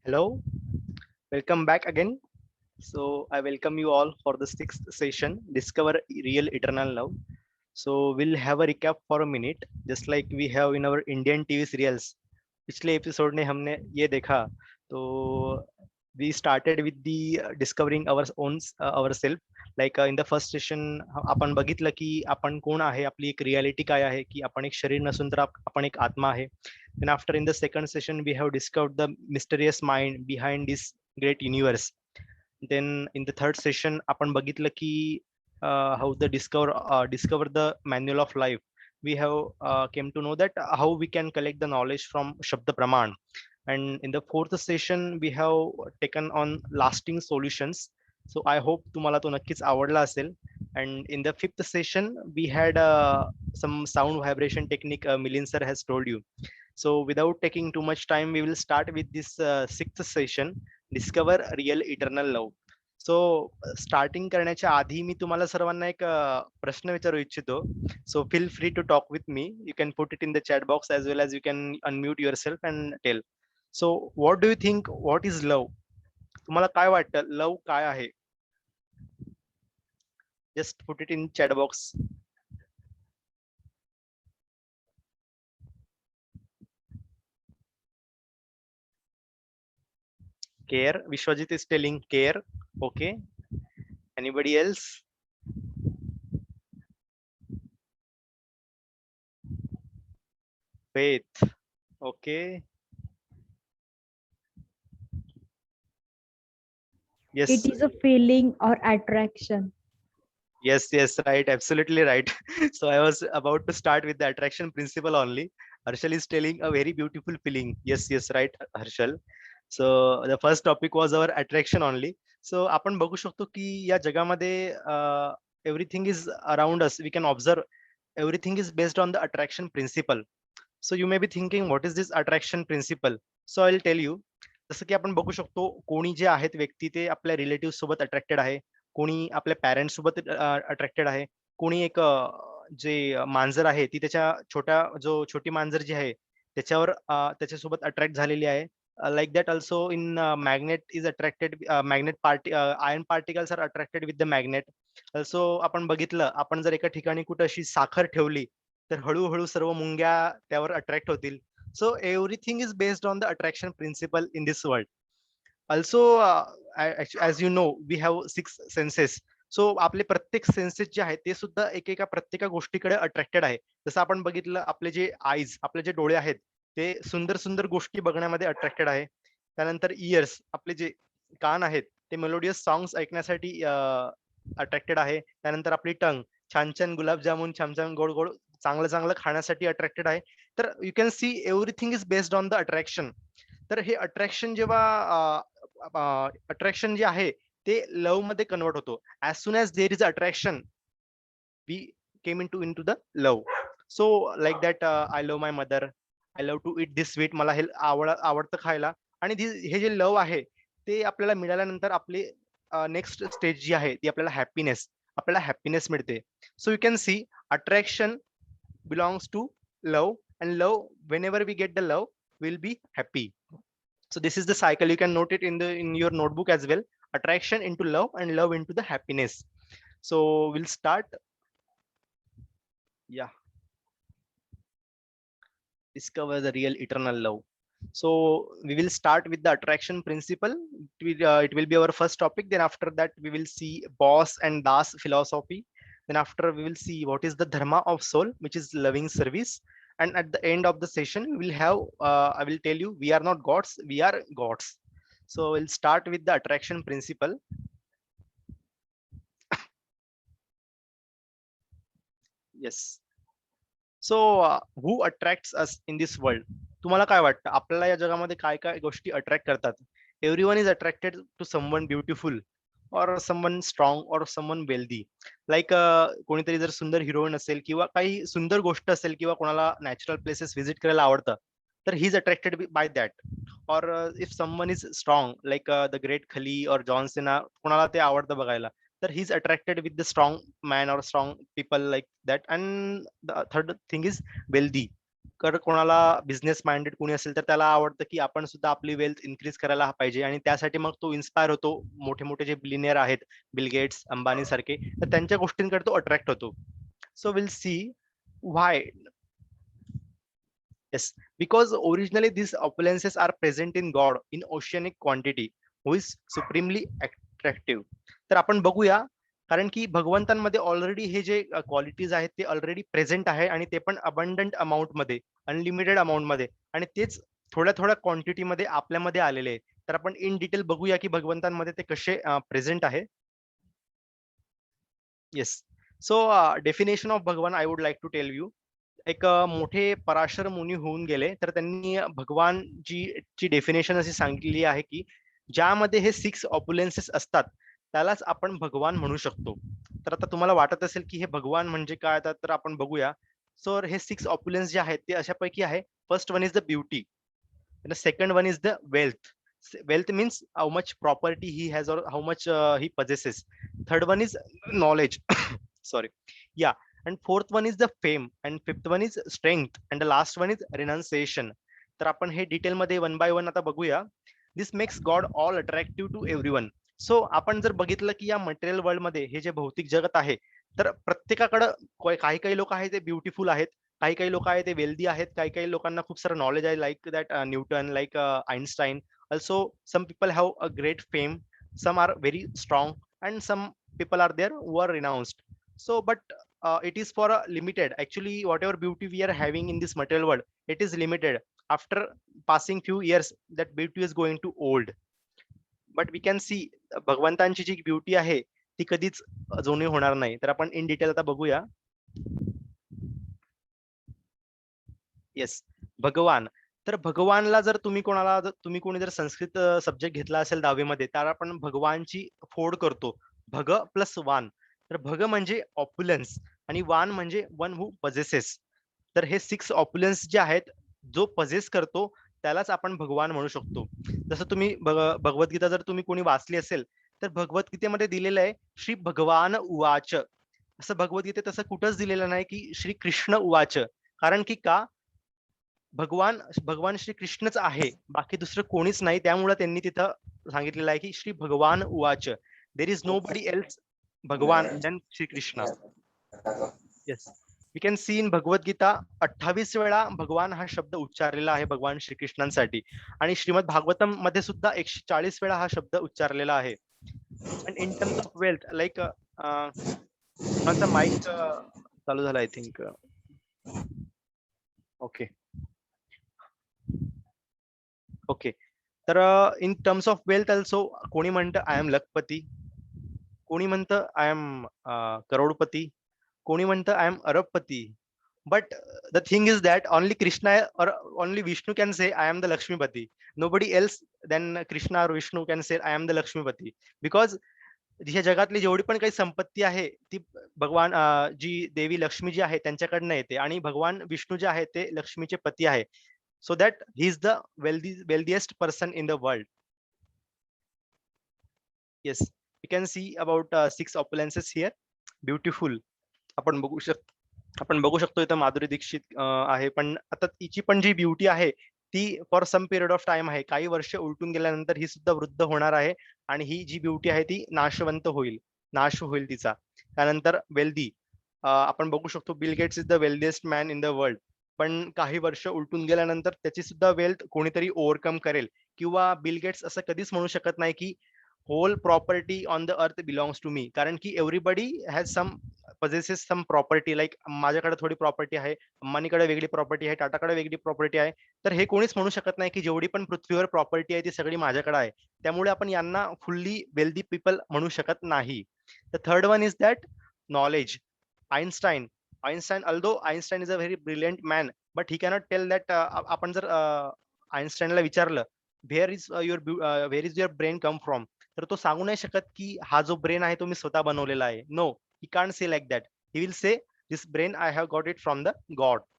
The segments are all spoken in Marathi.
Hello, welcome back again. So, I welcome you all for the sixth session, Discover Real Eternal Love. So, we'll have a recap for a minute, just like we have in our Indian TV serials. पिछले एपिसोड ने हमने ये देखा तो we started with the discovering our own ourself. Like in the first session आपण बघितलं की आपण कोण आहे, आपली एक रियालिटी काय आहे, की आपण एक शरीर नसून तर आपण एक आत्मा आहे. Then after in the second session we have discovered the mysterious mind behind this great universe. Then in the third session आपण बघितलं की how the discover the manual of life. We have came to know that how we can collect the knowledge from Shabda Praman. And in the fourth session we have taken on lasting solutions. So I hope तुम्हाला तो नक्कीच आवडला असेल. And in the fifth session we had some sound vibration technique Milind sir has told you. So without taking too much time, we will start with this sixth session, Discover Real Eternal Love. So starting करण्याच्या आधी मी तुम्हाला सर्वांना एक प्रश्न विचारू इच्छितो. So feel free to talk with me. You can put it in the chat box as well as you can unmute yourself and tell. So what do you think? What is love? तुम्हाला काय वाटतं? Love काय आहे? Just put it in chat box. Care. Vishwajit is telling care. Okay. Anybody else? Faith. Okay. Yes. It is a feeling or attraction. Yes, right, absolutely right. So I was about to start with the attraction principle only. Harshal is telling a very beautiful feeling. Yes, right, Harshal. So the first topic was our attraction only. So आपण बघू शकतो की या जगामध्ये everything is around us. We can observe everything is based on the attraction principle. So you may be thinking, what is this attraction principle? So I'll tell you. जसं की आपण बघू शकतो कोणी जे आहेत व्यक्ती ते आपल्या रिलेटिव्ह सोबत अट्रॅक्टेड आहे, कोणी आपल्या पॅरेंट्स सोबत अट्रॅक्टेड आहे, कोणी एक जे मांजर आहे ती त्याच्या छोटी मांजर जी आहे त्याच्यावर त्याच्यासोबत अट्रॅक्ट झालेली आहे. Like that also in magnet is attracted, magnet party iron particles are attracted with the magnet. Also आपण बघितलं, आपण जर एका ठिकाणी कुठे अशी साखर ठेवली तर हळूहळू सर्व मुंग्या त्यावर अट्रॅक्ट होतील. So everything is based on the attraction principle in this world. Also as you know we have six senses. So आपले प्रत्येक सेन्सेस जे आहेत ते सुद्धा एकेका प्रत्येका गोष्टीकडे अट्रॅक्टेड आहे. जसं आपण बघितलं आपले जे आईज, आपले जे डोळे आहेत ते सुंदर सुंदर गोष्टी बघण्यामध्ये अट्रॅक्टेड आहे. त्यानंतर इयर्स, आपले जे कान आहेत ते मेलोडियस सॉंग्स ऐकण्यासाठी अट्रॅक्टेड आहे. त्यानंतर आपली टंग छान छान गुलाबजामुन, छान छान गोड गोड चांगलं चांगलं खाण्यासाठी अट्रॅक्टेड आहे. तर you can C everything is based on the attraction. तर हे अट्रॅक्शन जेव्हा अट्रॅक्शन जे आहे ते लव्ह मध्ये कन्वर्ट होतो. As soon as there is attraction we came into the love. So like that I love my mother, I love to eat this sweet, मला हे आवडतं खायला. आणि हे जे लव्ह आहे ते आपल्याला मिळाल्यानंतर आपली नेक्स्ट स्टेज जी आहे ती आपल्याला हॅपीनेस मिळते. So you can C attraction belongs to love, and love, whenever we get the love, we'll be happy. So this is the cycle. You can note it in your notebook as well. Attraction into love and love into the happiness. So we'll start. Yeah, discover the real eternal love. So we will start with the attraction principle. It will be our first topic. Then after that we will see boss and das philosophy. Then after we will see what is the dharma of soul, which is loving service. And at the end of the session we will have I will tell you, we are not gods, we are gods. So we'll start with the attraction principle. Yes. So who attracts us in this world? तुम्हाला काय वाटतं आपल्याला या जगामध्ये काय काय गोष्टी अट्रॅक्ट करतात? Everyone is attracted to someone beautiful or someone strong or someone wealthy. Like कोणीतरी जर सुंदर हिरोईन असेल किंवा काही सुंदर गोष्ट असेल किंवा कोणाला नॅचरल प्लेसेस व्हिजिट करायला आवडतं तर he is attracted by that. और if someone is strong like the great Khali और जॉन सेना, कोणाला ते आवडतं बघायला, तर he is attracted with the strong man or strong people like that. And the third thing is wealthy. कोणाला बिझनेस माइंडेड कोणी असेल तर त्याला आवडतं की आपण सुद्धा आपली वेल्थ इन्क्रीज करायला पाहिजे आणि त्यासाठी मग तो इन्स्पायर होतो. मोठे मोठे जे बिलिनियर आहेत, बिल गेट्स, अंबानी सारखे, तर त्यांच्या गोष्टींकडे तो अट्रॅक्ट होतो. So will see why. Yes, because originally these opulences are present in God in oceanic quantity, who is supremely attractive. तर आपण बघूया, कारण की भगवंतांमध्ये ऑलरेडी हे जे क्वालिटीज आहेत ते ऑलरेडी प्रेझेंट आहे आणि ते पण अबंडंट अमाऊंट मध्ये, अनलिमिटेड अमाऊंट मध्ये, आणि तेच थोड्या थोड्या क्वांटिटी मध्ये आपल्यामध्ये आलेले आहे. तर आपण इन डिटेल बघूया की भगवंतांमध्ये ते कसे प्रेझेंट आहे. Yes. So definition of Bhagwan I would like to tell you. एक मोठे पराशर मुनी होऊन गेले, तर त्यांनी भगवान ची डेफिनेशन अशी सांगितली आहे की ज्यामध्ये हे 6 ऑप्युलन्सेस असतात त्यालाच आपण भगवान म्हणू शकतो. तर आता तुम्हाला वाटत असेल की हे भगवान म्हणजे काय, तर आपण बघूया. सो हे 6 ऑप्युलन्स जे आहेत ते अशापैकी आहे. First one is the beauty, the second one is the wealth. Wealth means how much property he has or how much he possesses. Third one is knowledge. Sorry. Yeah. And fourth one is the fame, and fifth one is strength, and the last one is renunciation. तर आपण हे डिटेल मध्ये वन बाय वन आता बघूया. This makes God all attractive to everyone. So आपण जर बघितलं की या मटेरियल वर्ल्ड मध्ये हे जे भौतिक जगत आहे, तर प्रत्येकाकडं काही काही लोक आहेत ते ब्युटिफुल आहेत, काही काही लोक आहेत ते वेल्दी आहेत, काही काही लोकांना खूप सारं नॉलेज आहे, like that Newton, like Einstein. Also, some people have a great fame, some are very strong, and some people are there who are renounced. So, but it is for a limited. Actually, whatever beauty we are having in this material world, it is limited. After passing few years, that beauty is going to old. But we can see भगवंतांची जी ब्युटी आहे ती कधीच जुनी होणार नाही. तर आपण इन डिटेल आता बघूया. येस, भगवान. तर भगवानला जर तुम्ही कोणी जर संस्कृत सब्जेक्ट घेतला असेल 10वी मध्ये, तर आपण भगवानची फोड करतो. भग प्लस वान. तर भग म्हणजे ऑप्युलन्स आणि वान म्हणजे वन हू पजेसेस. तर हे 6 ऑप्युलन्स जे आहेत, जो पजेस करतो त्यालाच आपण भगवान म्हणू शकतो. जसं तुम्ही भगवद्गीता जर तुम्ही कोणी वाचली असेल, तर भगवद्गीतेमध्ये दिलेलं आहे श्री भगवान उवाच. असं भगवद्गीतेत तसं कुठंच दिलेलं नाही की श्री कृष्ण उवाच. कारण की का, भगवान भगवान श्री कृष्णच आहे, बाकी दुसरं कोणीच नाही. त्यामुळे त्यांनी तिथं सांगितलेलं आहे की श्री भगवान उवाच. There is nobody else Bhagavan than Shri Krishna. Yes, we can see in Bhagavad Gita 28 वेळा भगवान हा शब्द उच्चारलेला आहे भगवान श्रीकृष्णांसाठी, आणि श्रीमद भागवतम मध्ये सुद्धा 140 वेळा हा शब्द उच्चारलेला आहे. And in terms of wealth, like कोणाचा माईक चालू झाला, आय थिंक. Okay okay. तर in terms of wealth also, कोणी म्हणतं आय एम लखपती, कोणी म्हणतं आय एम करोडपती, कोणी म्हणतं आय एम अरबपती. But the thing is that only Krishna or only Vishnu can say I am the Lakshmipati. Nobody else than Krishna or Vishnu can say I am the Lakshmipati. Because ह्या जगातली जेवढी पण काही संपत्ती आहे ती भगवान जी देवी लक्ष्मी जी आहे त्यांच्याकडनं येते, आणि भगवान विष्णू जे आहे ते लक्ष्मीचे पती आहे. So that he is the wealthiest person in the world. Yes, you can see about 6 opulences here. Beautiful. आपण बघू शकतो इथं माधुरी दीक्षित आहे, पण आता तिची पण जी ब्युटी आहे ती for some period of time आहे. काही वर्ष उलटून गेल्यानंतर ही सुद्धा वृद्ध होणार आहे, आणि ही जी ब्युटी आहे ती नाश होईल तिचा. त्यानंतर वेल्दी, आपण बघू शकतो Bill Gates is the wealthiest man in the world, पण काही वर्ष उलटून गेल्यानंतर त्याची सुद्धा वेल्थ कोणीतरी ओव्हरकम करेल. किंवा बिल गेट्स असं कधीच म्हणू शकत नाही की whole property on the earth belongs to me, कारण की everybody has some possesses some property. Like माझ्याकडे थोडी प्रॉपर्टी आहे, अंबानीकडे वेगळी प्रॉपर्टी आहे, टाटाकडे वेगळी प्रॉपर्टी आहे. तर हे कोणीच म्हणू शकत नाही की जेवढी पण पृथ्वीवर प्रॉपर्टी आहे ती सगळी माझ्याकडे आहे. त्यामुळे आपण यांना फुल्ली वेल्दी पीपल म्हणू शकत नाही. The third one is that knowledge. Einstein although Einstein is a very brilliant man, but he cannot tell that. आपण जर आइन्स्टाईनला विचारलं where is your brain come from, तर तो सांगू नाही शकत की हा जो ब्रेन आहे तो मी स्वतः बनवलेला आहे. No, he can't say like that. He will say this brain I have got it from the God.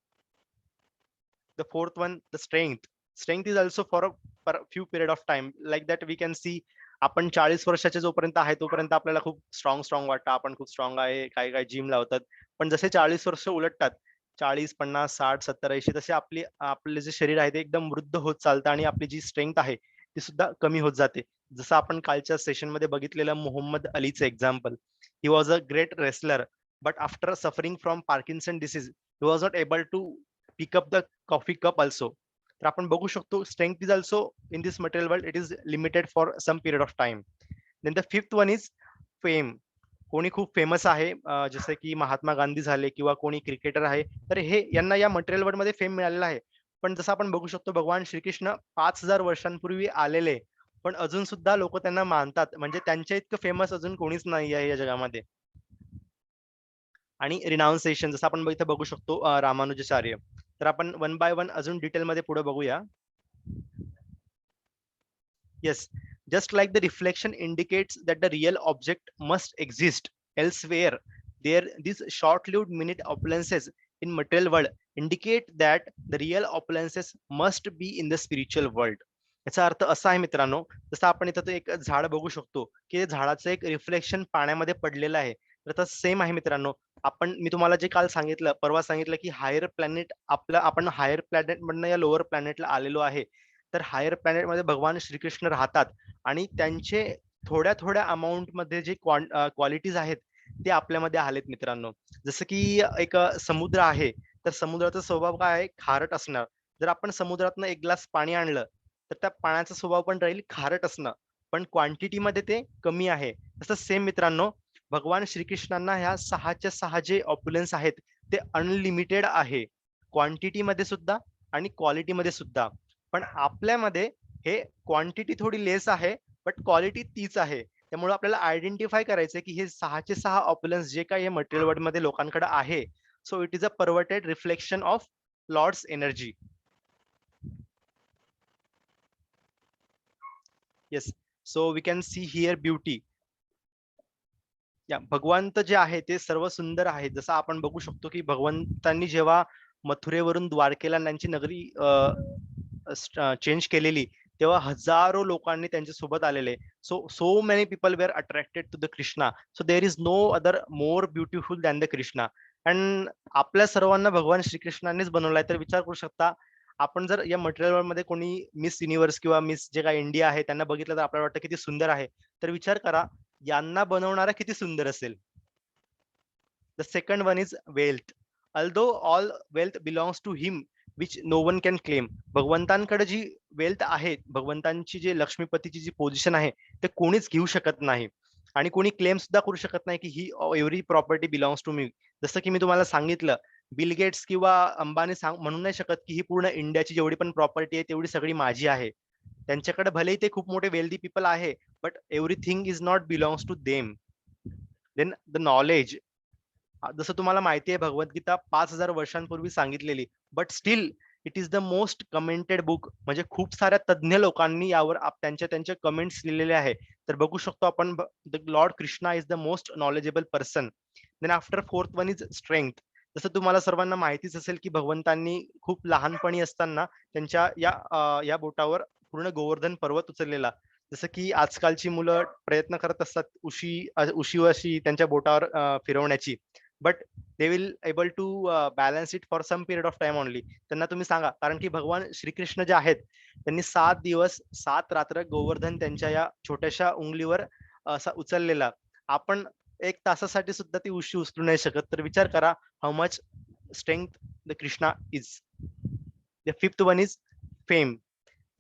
The fourth one, the strength is also for a few period of time, like that we can see. आपण 40 वर्षाचे जोपर्यंत आहे तोपर्यंत आपल्याला खूप स्ट्रॉंग वाटतं, आपण खूप स्ट्रॉंग आहे, काही काही जिम लावतात. पण जसे 40 वर्ष उलटतात 40, 50, 60, 70, 80 तसे आपले जे शरीर आहे ते एकदम वृद्ध होत चालतं आणि आपली जी स्ट्रेंथ आहे ती सुद्धा कमी होत जाते. जसं आपण कालच्या सेशनमध्ये बघितलेलं मोहम्मद अलीचं example. He was a great wrestler, but after suffering from Parkinson disease he was not able to pick up the coffee cup also. तर आपण बघू शकतो strength is also in this material world it is limited for some period of time. Then the fifth one is fame. कोणी खूप फेमस आहे जसं की महात्मा गांधी झाले किंवा कोणी क्रिकेटर आहे, तर हे यांना या मटेरियल वर्ल्ड मध्ये फेम मिळालेला आहे. पण जसं आपण बघू शकतो भगवान श्रीकृष्ण 5000 वर्षांपूर्वी आलेले, पण अजून सुद्धा लोक त्यांना मानतात. म्हणजे त्यांच्या इतकं फेमस अजून कोणीच नाही आहे या जगामध्ये. आणि रिनाउन्सिएशन जसं आपण इथं बघू शकतो रामानुजाचार्य. तर आपण वन बाय वन अजून डिटेलमध्ये पुढे बघूया. Yes, just like the reflection indicates that the real object must exist elsewhere, there these short-lived minute opulences in material world indicate that the real opulences must be in the spiritual world. याचा अर्थ असा आहे मित्रांनो, जसं आपण इथं एक झाड बघू शकतो की झाडाचं एक रिफ्लेक्शन पाण्यामध्ये पडलेलं आहे. तर तसं सेम आहे मित्रांनो. मी तुम्हाला जे काल सांगितलं, परवा सांगितलं की हायर प्लॅनेट आपण हायर प्लॅनेट मधनं या लोअर प्लॅनेटला आलेलो आहे. तर हायर प्लॅनेटमध्ये भगवान श्रीकृष्ण राहतात आणि त्यांचे थोड्या थोड्या अमाउंट मध्ये जे क्वालिटीज आहेत ते आपल्यामध्ये आलेत मित्रांनो. जसं की एक समुद्र आहे, तर समुद्राचा स्वभाव काय आहे? खारट असणार. जर आपण समुद्रातनं एक ग्लास पाणी आणलं तर त्या पाण्याचा स्वभाव पण राहील खारट असणं, पण क्वांटिटी मध्ये ते कमी आहे. तसं सेम मित्रांनो, भगवान श्रीकृष्णांना ह्या 6च्या 6 जे ऑप्युलन्स आहेत ते अनलिमिटेड आहे, क्वांटिटी मध्ये सुद्धा आणि क्वालिटी मध्ये सुद्धा. पण आपल्यामध्ये हे क्वांटिटी थोडी लेस आहे, बट क्वालिटी तीच आहे. त्यामुळे आपल्याला आयडेंटिफाय करायचंय की हे 6चे 6 ऑप्युलन्स जे काही मटेरियल वर्ल्ड मध्ये लोकांकडे आहे, so it is a perverted reflection of Lord's energy. Yes, so we can see here beauty. या भगवंत जे आहे ते सर्व सुंदर आहे. जसं आपण बघू शकतो की भगवंतांनी जेव्हा मथुरेवरून द्वारकेला त्यांची नगरी चेंज केलेली, तेव्हा हजारो लोकांनी त्यांच्या सोबत आलेले. So many people were attracted to the Krishna. So there is no other more beautiful than the Krishna. And आपल्या सर्वांना भगवान श्रीकृष्णानेच बनवलाय. तर विचार करू शकता, आपण जर या मटेरियल मध्ये कोणी मिस युनिव्हर्स किंवा मिस जे काही इंडिया आहे त्यांना बघितलं तर आपल्याला वाटतं किती सुंदर आहे. तर विचार करा, यांना बनवणारा किती सुंदर असेल. The second one is wealth. Although all wealth belongs to him, which no one can claim. भगवंतांकडे जी वेल्थ आहे, भगवंतांची जी लक्ष्मीपतीची जी पोझिशन आहे, ते कोणीच घेऊ शकत नाही. आणि कोणी क्लेम सुद्धा करू शकत नाही की ही every property belongs to me. जसं की मी तुम्हाला सांगितलं, बिल गेट्स किंवा अंबानी म्हणू नाही शकत की ही पूर्ण इंडियाची जेवढी पण प्रॉपर्टी आहे तेवढी सगळी माझी आहे. त्यांच्याकडे भलेही ते खूप मोठे वेल्दी पीपल आहे, but everything is not belongs to them. Then the knowledge. जसं तुम्हाला माहिती आहे भगवद्गीता 5000 वर्षांपूर्वी सांगितलेली, but still it is the most commented book. म्हणजे खूप साऱ्या तज्ञ लोकांनी यावर त्यांच्या त्यांच्या कमेंट्स लिहिलेले आहे. तर बघू शकतो आपण the Lord Krishna is the most knowledgeable person. Then after fourth one is strength. जसं तुम्हाला सर्वांना माहितीच असेल की भगवंतांनी खूप लहानपणी असताना त्यांच्या या बोटावर पूर्ण गोवर्धन पर्वत उचललेला. जसं की आजकालची मुलं प्रयत्न करत असतात उशी त्यांच्या बोटावर फिरवण्याची, but they will able to balance it for some period of time only. त्यांना तुम्ही सांगा, कारण की भगवान श्रीकृष्ण जे आहेत त्यांनी 7 दिवस 7 रात्र गोवर्धन त्यांच्या या छोट्याशा उंगलीवर असा उचललेला. आपण 1 तासासाठी सुद्धा ती उशी उचलू नाही शकत. तर विचार करा how much strength the Krishna is. The fifth one is fame.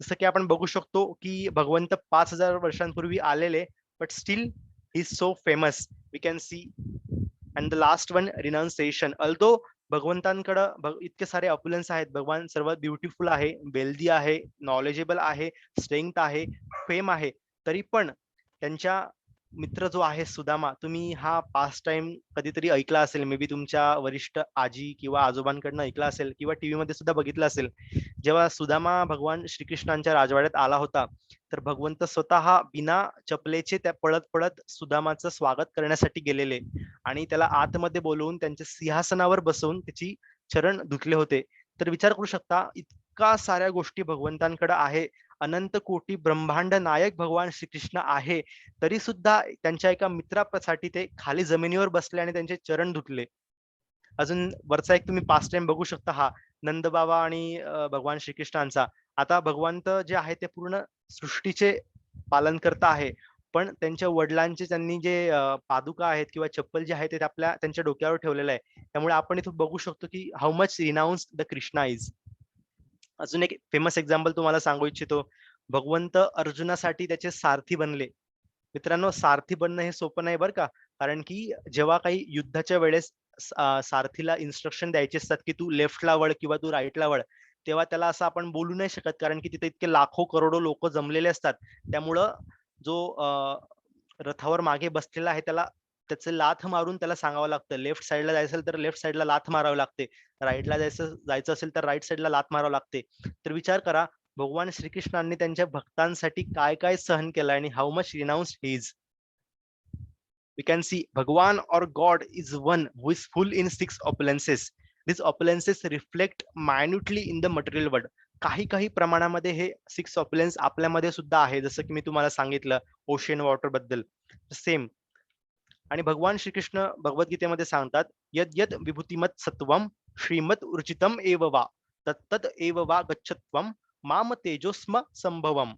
जसं की आपण बघू शकतो की भगवंत 5000 वर्षांपूर्वी आलेले, but still he is so famous we can see. And the last one renunciation. Although भगवंतांकडे इतके सारे अपुलन्स आहेत, भगवान सर्व ब्युटिफुल आहे, वेल्दी आहे, नॉलेजेबल आहे, स्ट्रेंथ आहे, फेम आहे, तरी पण त्यांच्या मित्र जो आहे सुदामा, तुम्ही हा पास्ट टाइम कधीतरी ऐकला असेल, मे बी तुमच्या वरिष्ठ आजी किंवा आजोबांकडनं ऐकला असेल किंवा टीव्ही मध्ये सुद्धा बघितलं असेल. जेव्हा सुदामा भगवान श्रीकृष्णांच्या राजवाड्यात आला होता, तर भगवंत स्वतः बिना चपलेचे त्या पळत पळत सुदामाचं स्वागत करण्यासाठी गेलेले आणि त्याला आतमध्ये बोलवून त्यांच्या सिंहासनावर बसवून त्याची चरण धुतले होते. तर विचार करू शकता, इतका साऱ्या गोष्टी भगवंतांकडे आहे, अनंत कोटी ब्रह्मांड नायक भगवान श्रीकृष्ण आहे, तरी सुद्धा त्यांच्या एका मित्रासाठी ते खाली जमिनीवर बसले आणि त्यांचे चरण धुतले. अजून वरचा एक तुम्ही पास्ट टाइम बघू शकता, हा नंदबाबा आणि भगवान श्रीकृष्णांचा. आता भगवंत जे आहे ते पूर्ण सृष्टीचे पालन करता आहे, पण त्यांच्या वडिलांचे त्यांनी जे पादुका आहेत किंवा चप्पल जे आहे ते आपल्या त्यांच्या डोक्यावर ठेवलेलं आहे. त्यामुळे आपण इथून बघू शकतो की how much renounce the Krishna is. अजून एक फेमस एक्झाम्पल तुम्हाला सांगू इच्छितो. भगवंत अर्जुनासाठी त्याचे सारथी बनले. मित्रांनो, सारथी बनणं हे सोपं नाही बरं का. कारण की जेव्हा काही युद्धाच्या वेळेस सारथीला इन्स्ट्रक्शन द्यायचे असतात, की तू लेफ्टला वळ किंवा तू राईटला वळ. तेव्हा त्याला असं आपण बोलू नाही शकत, कारण की तिथे इतके लाखो करोडो लोकं जमलेले असतात. त्यामुळं जो रथावर मागे बसलेला आहे त्याला त्याचं लाथ मारून त्याला सांगावं लागतं. लेफ्ट साइडला जायचं असेल तर लेफ्ट साइडला लाथ मारावी लागते. राईटला जायचं जायचं असेल तर राईट साइडला लाथ मारावी लागते. तर विचार करा, भगवान श्रीकृष्णांनी त्यांच्या भक्तांसाठी काय काय सहन केलं आणि how much renounced he is. We can see Bhagwan or God is one who is full in six opulences. These opulences reflect minutely in the material world. काही काही प्रमाणामध्ये हे सिक्स ऑप्युलन्स आपल्यामध्ये सुद्धा आहे, जसं की मी तुम्हाला सांगितलं ओशन वॉटर बद्दल सेम. आणि भगवान श्रीकृष्ण भगवद्गीतेमध्ये सांगतात, यद यद विभूतिमत सत्वम श्रीमत ऊर्जितम एव वा तत्तद एव वा गच्छत्वम माम तेजोस्म संभवम.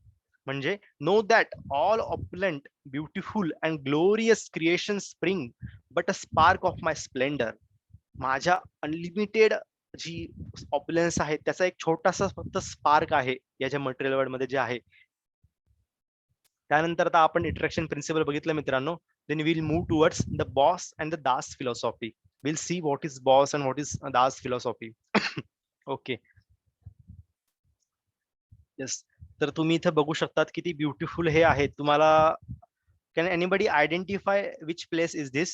म्हणजे know that all opulent beautiful and glorious creation spring but a spark of my splendour. माझ्या अनलिमिटेड जी ऑपलन्स आहे त्याचा एक छोटासा फक्त स्पार्क आहे याच्या मटेरियल वर्ल्ड मध्ये जे आहे. त्यानंतर आता आपण इंटरॅक्शन प्रिन्सिपल बघितलं मित्रांनो. Then will move towards the boss and the das philosophy. Will see what is boss and what is das philosophy. Okay, yes. तर तुम्ही इथे बघू शकतात किती ब्युटिफुल हे आहे. तुम्हाला can anybody identify which place is this?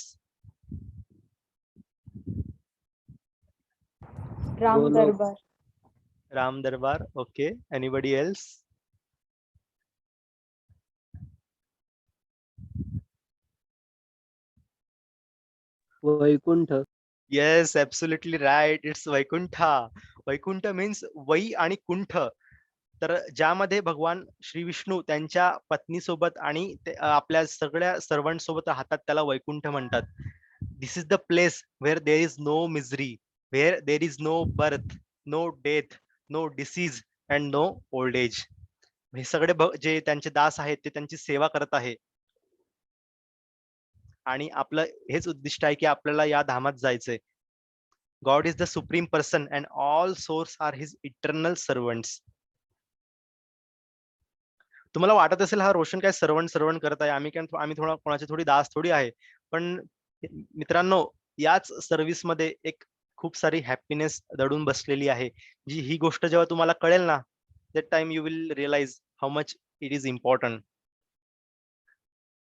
Ram Darbar. Ram Darbar. Okay, anybody else? Vaikunth. Yes, absolutely right. It's Vaikuntha. Vaikunth means वै आणि कुंठ. तर ज्यामध्ये भगवान श्री विष्णू त्यांच्या पत्नीसोबत आणि आपल्या सगळ्या सर्वंट सोबत राहतात, त्याला वैकुंठ म्हणतात. This is the place where there is no misery, where there is no birth, no death, no disease and no old age. हे सगळे जे त्यांचे दास आहेत ते त्यांची सेवा करत आहे. आणि आपलं हेच उद्दिष्ट आहे की आपल्याला या धामात जायचंय. God is the supreme person and all source are his eternal servants. तुम्हाला वाटत असेल हा रोशन काय सर्वंट सर्वंट करत आहे, आम्ही थोडा कोणाचे थोडी दास थोडी आहे. पण मित्रांनो, याच सर्व्हिस मध्ये एक खूप सारी हॅपीनेस दडून बसलेली आहे. जी ही गोष्ट जेव्हा तुम्हाला कळेल ना, that time you will realize how much it is important.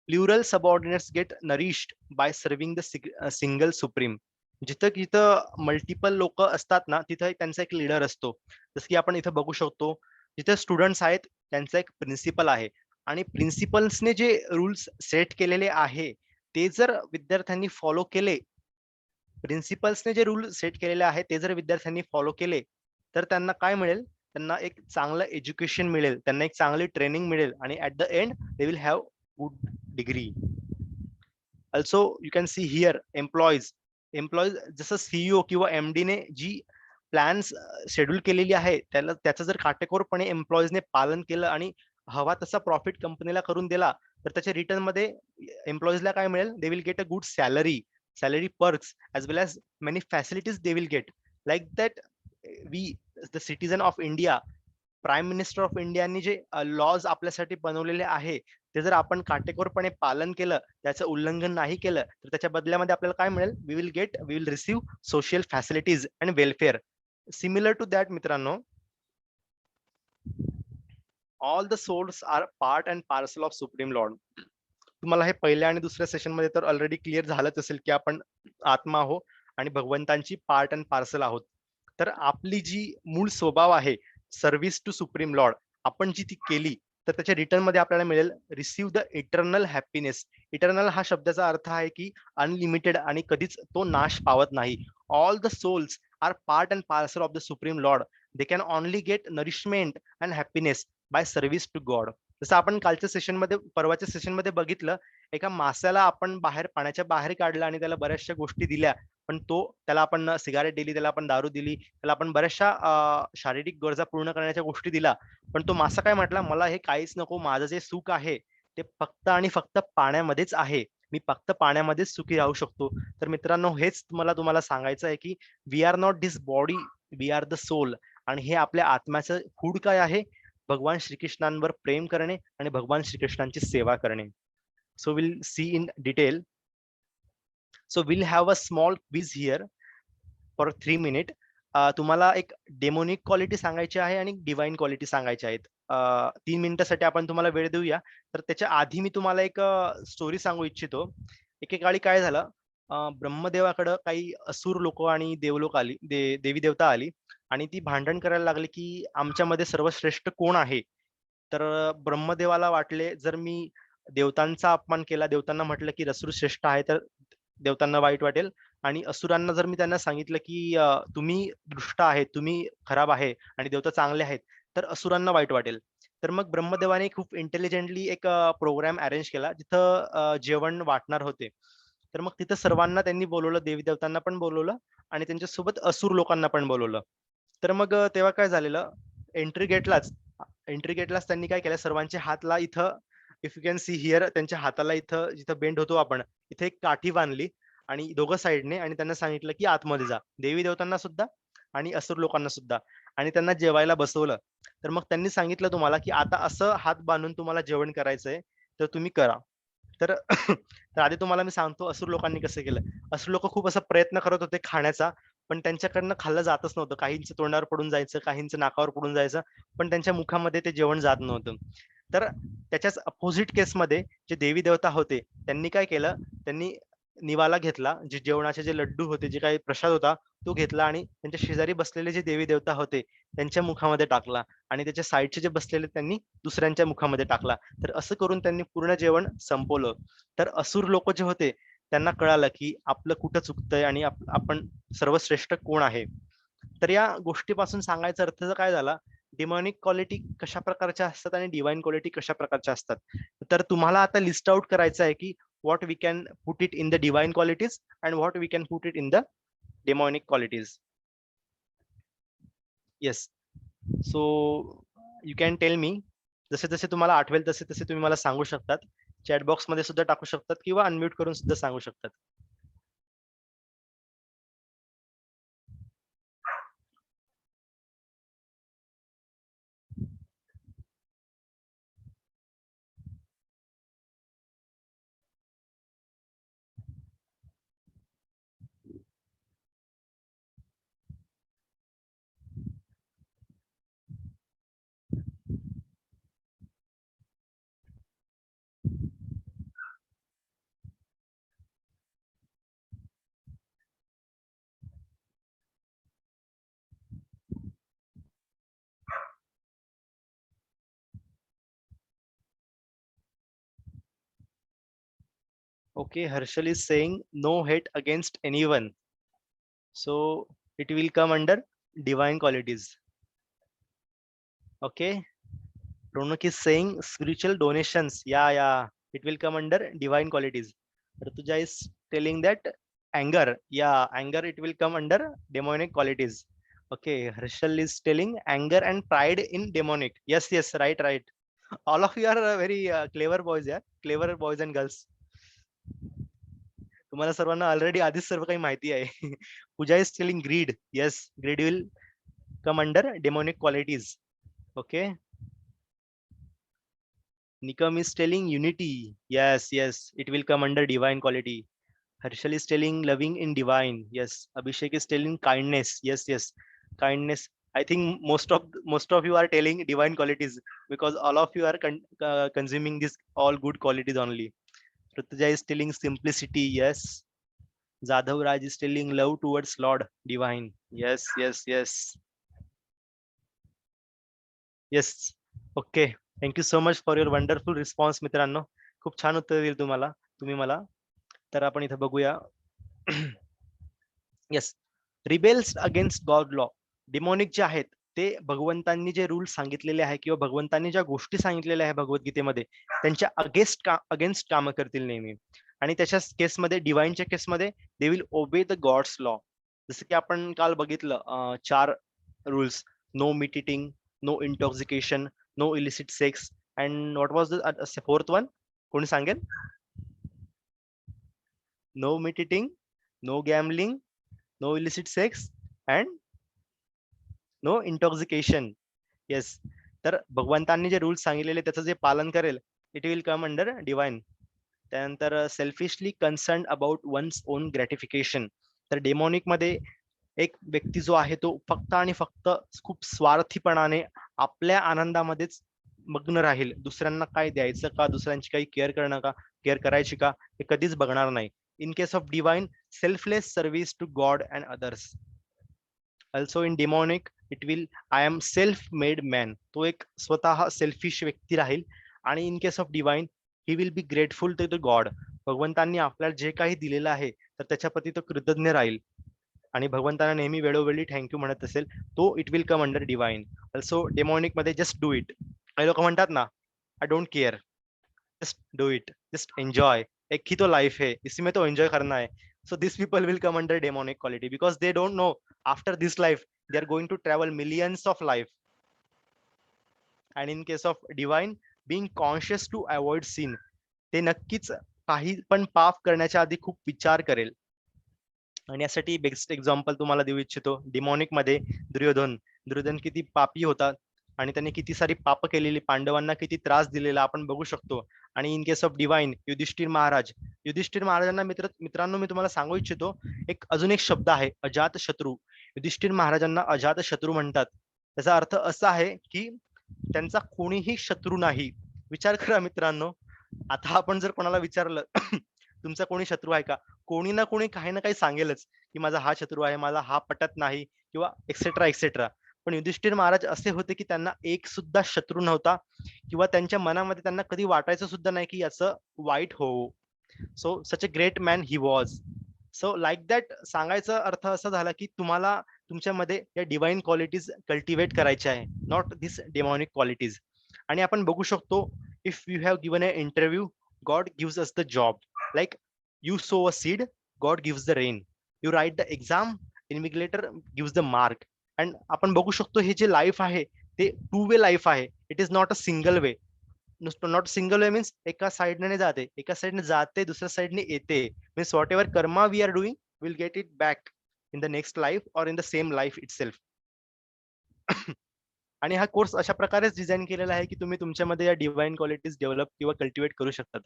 Plural subordinates get nourished by serving the single supreme. जिथं जिथं मल्टिपल लोक असतात ना, तिथं त्यांचा एक लीडर असतो. जसं की आपण इथं बघू शकतो, जिथे स्टुडंट्स आहेत त्यांचा एक प्रिन्सिपल आहे. आणि प्रिन्सिपल्सने जे रूल्स सेट केलेले आहे ते जर विद्यार्थ्यांनी फॉलो केले, प्रिन्सिपल्सने जे रूल सेट केलेले आहेत ते जर विद्यार्थ्यांनी फॉलो केले, तर त्यांना काय मिळेल? त्यांना एक चांगलं एज्युकेशन मिळेल, त्यांना एक चांगली ट्रेनिंग मिळेल आणि at the and they will have good degree. Also you can see here employees जसं सीईओ किंवा एमडी ने जी प्लॅन्स शेड्यूल केलेली आहे त्याचं जर काटेकोरपणे एम्प्लॉईजने पालन केलं आणि हवा तसा प्रॉफिट कंपनीला करून दिला, तर त्याच्या रिटर्न मध्ये एम्प्लॉईजला काय मिळेल? They will get a good salary perks as well as many facilities they will get. Like that, we the citizen of India, prime minister of इंडियानी जे लॉज आपल्यासाठी बनवलेले आहे ते जर आपण काटेकोरपणे पालन केलं, त्याचं उल्लंघन नाही केलं, तर त्याच्या बदल्यामध्ये आपल्याला काय मिळेल? We will receive social facilities and welfare. Similar to that मित्रांनो, all the souls are part and parcel of supreme lord. तुम्हाला हे पहिल्या आणि दुसऱ्या सेशन मध्ये तर ऑलरेडी क्लिअर झालंच असेल की आपण आत्मा आहोत आणि भगवंतांची पार्ट अँड पार्सल आहोत. तर आपली जी मूळ स्वभाव आहे सर्व्हिस टू सुप्रीम लॉर्ड, आपण जी ती केली तर त्याच्या रिटर्न मध्ये आपल्याला मिळेल receive the eternal happiness. Eternal हा शब्दाचा अर्थ आहे की अनलिमिटेड आणि कधीच तो नाश पावत नाही. All the souls are part and parcel of the supreme Lord. They can only get nourishment and happiness by service to God. जसं आपण कालच्या सेशन मध्ये परवाच्या सेशन मध्ये बघितलं, एका माशाला आपण पाण्याच्या बाहेर काढलं आणि त्याला बऱ्याचशा गोष्टी दिल्या, पण त्याला आपण सिगारेट दिली, त्याला आपण दारू दिली, त्याला आपण बऱ्याचशा शारीरिक गरजा पूर्ण करण्याच्या गोष्टी दिला. पण तो मासा काय म्हटला, मला हे काहीच नको. माझं जे सुख आहे ते फक्त आणि फक्त पाण्यामध्येच आहे. मी फक्त पाण्यामध्येच सुखी राहू शकतो. तर मित्रांनो, हेच मला तुम्हाला सांगायचं आहे, की we are not this body, we are the soul. आणि हे आपल्या आत्म्याचं फूड काय आहे? भगवान श्रीकृष्णांवर प्रेम करणे आणि भगवान श्रीकृष्णांची सेवा करणे. So will C in detail. So will have a small quiz here for 3 minute. तुम्हाला एक डेमोनिक क्वालिटी सांगायची आहे आणि डिवाइन क्वालिटी सांगायची आहेत. 3 मिनिटासाठी आपण तुम्हाला वेळ देऊया. तर त्याच्या आधी मी तुम्हाला एक स्टोरी सांगू इच्छितो. एकेकाळी काय झालं, ब्रह्मदेवाकडं काही असुर लोक आणि देवलोक आली, देवी देवता आली आणि ती भांडण करायला लागली, की आमच्यामध्ये सर्वश्रेष्ठ कोण आहे? तर ब्रह्मदेवाला वाटले, जर मी देवतांचा अपमान केला, देवतांना म्हटलं, की असुर श्रेष्ठ आहे, तर देवतांना वाईट वाटेल. आणि असुरांना जर मी त्यांना सांगितलं, की तुम्ही दुष्ट आहेत, तुम्ही खराब आहे आणि देवता चांगले आहेत, तर असुरांना वाईट वाटेल. तर मग ब्रह्मदेवाने खूप इंटेलिजंटली एक प्रोग्राम अरेंज केला, जिथं जेवण वाटणार होते. तर मग तिथं सर्वांना त्यांनी बोलावलं, देवी-देवतांना पण बोलावलं आणि त्यांच्यासोबत असुर लोकांना पण बोलावलं. तर मग तेव्हा काय झालेलं, एंट्री गेटलाच एंट्री गेटलाच त्यांनी काय केलं, सर्वांच्या हातला इथं, if you can see here, त्यांच्या हाताला इथं जिथं बेंड होतो आपण, इथे एक काठी बांधली आणि दोघं साइडने, आणि त्यांना सांगितलं, की आतमध्ये जा. देवी-देवतांना सुद्धा आणि असुर लोकांना सुद्धा, आणि त्यांना जेवायला बसवलं. तर मग त्यांनी सांगितलं तुम्हाला, की आता असं हात बांधून तुम्हाला जेवण करायचंय, तर तुम्ही करा. तर तर आधी तुम्हाला मी सांगतो असुर लोकांनी कसं केलं. असुर लोकं खूप असा प्रयत्न करत होते खाण्याचा, पण त्यांच्याकडनं खाल्लं जातच नव्हतं. काहींचं तोंडावर पडून जायचं, काहींचं नाकावर पडून जायचं, पण त्यांच्या मुखामध्ये ते जेवण जात नव्हतं. तर त्याच्याच अपोझिट केसमध्ये जे देवी-देवता होते, त्यांनी काय केलं, त्यांनी निवाला घेतला. जे जेवणाचे जे लड्डू होते, जे काही प्रसाद होता, तो घेतला आणि त्यांच्या शेजारी बसलेले जे देवी-देवता होते, त्यांच्या मुखामध्ये टाकला आणि त्याच्या साइडचे जे बसलेले त्यांनी दुसऱ्यांच्या मुखामध्ये टाकला. तर असं करून त्यांनी पूर्ण जेवण संपवलं. तर असुर लोक जे होते, त्यांना कळालं, की आपलं कुठं चुकतंय आणि आपण सर्वश्रेष्ठ कोण आहे. तर या गोष्टीपासून सांगायचा अर्थ काय झाला, डिमॉनिक क्वालिटी कशा प्रकारच्या असतात आणि डिवाइन क्वालिटी कशा प्रकारच्या असतात. तर तुम्हाला आता लिस्ट आउट करायचं आहे, की what we can put it in the divine qualities and what we can put it in the demonic qualities. Yes. So you can tell me, जसे जसे तुम्हाला आठवेल तसे तसे तुम्ही मला सांगू शकतात. चॅट बॉक्स मध्ये सुद्धा टाकू शकतात किंवा अनम्यूट करून सुद्धा सांगू शकतात. Okay, Harshal is saying no hate against anyone. So it will come under divine qualities. Okay. Ronak is saying spiritual donations. Yeah. It will come under divine qualities. Ratuja is telling that anger. Yeah, anger, it will come under demonic qualities. Okay. Harshal is telling anger and pride in demonic. Yes, right. All of you are very clever boys, yeah. Clever boys and girls. तुम्हाला सर्वांना ऑलरेडी आधीच सर्व काही माहिती आहे. Pooja is telling greed. Yes, greed will come under demonic qualities. Okay. Nikam is telling unity. Yes, it will come under divine quality. Harshal is telling loving in divine. Yes. Abhishek is telling kindness. Yes. Kindness. I think most of you are telling divine qualities because all of you are consuming this all good qualities only. Rituja is telling simplicity. Yes. Jadhav Raj is telling love towards Lord divine. Yes. Yes. Okay. Thank you so much for your wonderful response, मित्रांनो. खूप छान उत्तर दिली तुम्ही मला. तर आपण इथं बघूया. Yes. Rebels against God law. Demonic जे आहेत, ते भगवंतांनी जे रूल सांगितलेले आहे किंवा भगवंतांनी ज्या गोष्टी सांगितलेल्या आहे भगवद्गीतेमध्ये, त्यांच्या अगेन्स्ट कामं करतील नेहमी. आणि त्याच्या केसमध्ये डिवाइनच्या केसमध्ये they will obey the God's law. जसं की आपण काल बघितलं 4 rules, no meat eating, no intoxication, no illicit sex, and what was the fourth one? कोणी सांगेल? No meat eating, no gambling, no illicit sex and no intoxication. Yes. तर भगवंतांनी जे रूल्स सांगितलेले त्याचं जे पालन करेल, it will come under divine. त्यानंतर selfishly concern about one's own gratification. तर डेमॉनिक मध्ये एक व्यक्ती जो आहे तो फक्त आणि फक्त खूप स्वार्थीपणाने आपल्या आनंदामध्येच मग्न राहील. दुसऱ्यांना काय द्यायचं का, दुसऱ्यांची काही केअर करणं का, केअर करायची का, हे कधीच बघणार नाही. In case of divine, selfless service to God and others. Also in demonic it will I am self made man. तो एक स्वतः सेल्फिश व्यक्ती राहील. आणि in case of divine he will be grateful to the God. भगवंतांनी आपल्याला जे काही दिलेलं आहे तर त्याच्याप्रती तो कृतज्ञ राहील आणि भगवंतांना नेहमी वेळोवेळी थँक्यू म्हणत असेल. तो it will come under divine. Also demonic मध्ये जस्ट डू इट. काही लोक म्हणतात ना, I don't care, just do it, just enjoy. एक ही तो लाइफ है, इसी में तो एंजॉय करना है. So these people will come under demonic quality because they don't know after this life they are going to travel millions of life. And in case of divine, being conscious to avoid sin, ते नक्कीच काही पण पाप करण्याच्या आधी खूप विचार करेल. आणि यासाठी बेस्ट एक्झाम्पल तुम्हाला देऊ इच्छितो. डिमॉनिक मध्ये दुर्योधन किती पापी होता आणि त्याने किती सारी पाप केलेली, पांडवांना किती त्रास दिलेला आपण बघू शकतो. आणि in case of divine, Yudhishthir महाराजांना मित्रांनो मी तुम्हाला सांगू इच्छितो, अजून एक शब्द आहे, अजात शत्रू. युधिष्ठिर महाराजांना अजात शत्रू म्हणतात. त्याचा अर्थ असा आहे की त्यांचा कोणीही शत्रू नाही. विचार करा मित्रांनो, आता आपण जर कोणाला विचारलं तुमचा कोणी शत्रू आहे का, कोणी ना कोणी काही ना काही सांगेलच की माझा हा शत्रू आहे, मला हा पटत नाही, किंवा एक्सेट्रा एक्सेट्रा. पण युधिष्ठिर महाराज असे होते की त्यांना एक सुद्धा शत्रू नव्हता, किंवा त्यांच्या मनामध्ये त्यांना कधी वाटायचं सुद्धा नाही की याचं वाईट हो. So such a great man he was. So like that सांगायचा अर्थ असा झाला की तुम्हाला तुमच्यामध्ये या डिवाइन क्वालिटीज कल्टिवेट करायच्या आहे, नॉट दिस डेमॉनिक क्वालिटीज. आणि आपण बघू शकतो, if you have given a interview, God gives us the job. Like you sow a seed, God gives the rain. You write the exam, invigilator gives the mark. And आपण बघू शकतो हे जे लाईफ आहे ते टू वे लाईफ आहे. It is not a single way. Not single way means एका साइडने जाते, दुसऱ्या साइडने येते. Means whatever karma we are doing will get it back in the next life और in the same life itself. आणि हा कोर्स अशा प्रकारेच डिझाईन केलेला आहे की तुम्ही तुमच्यामध्ये या डिवाइन क्वालिटीज डेव्हलप किंवा कल्टिवेट करू शकतात.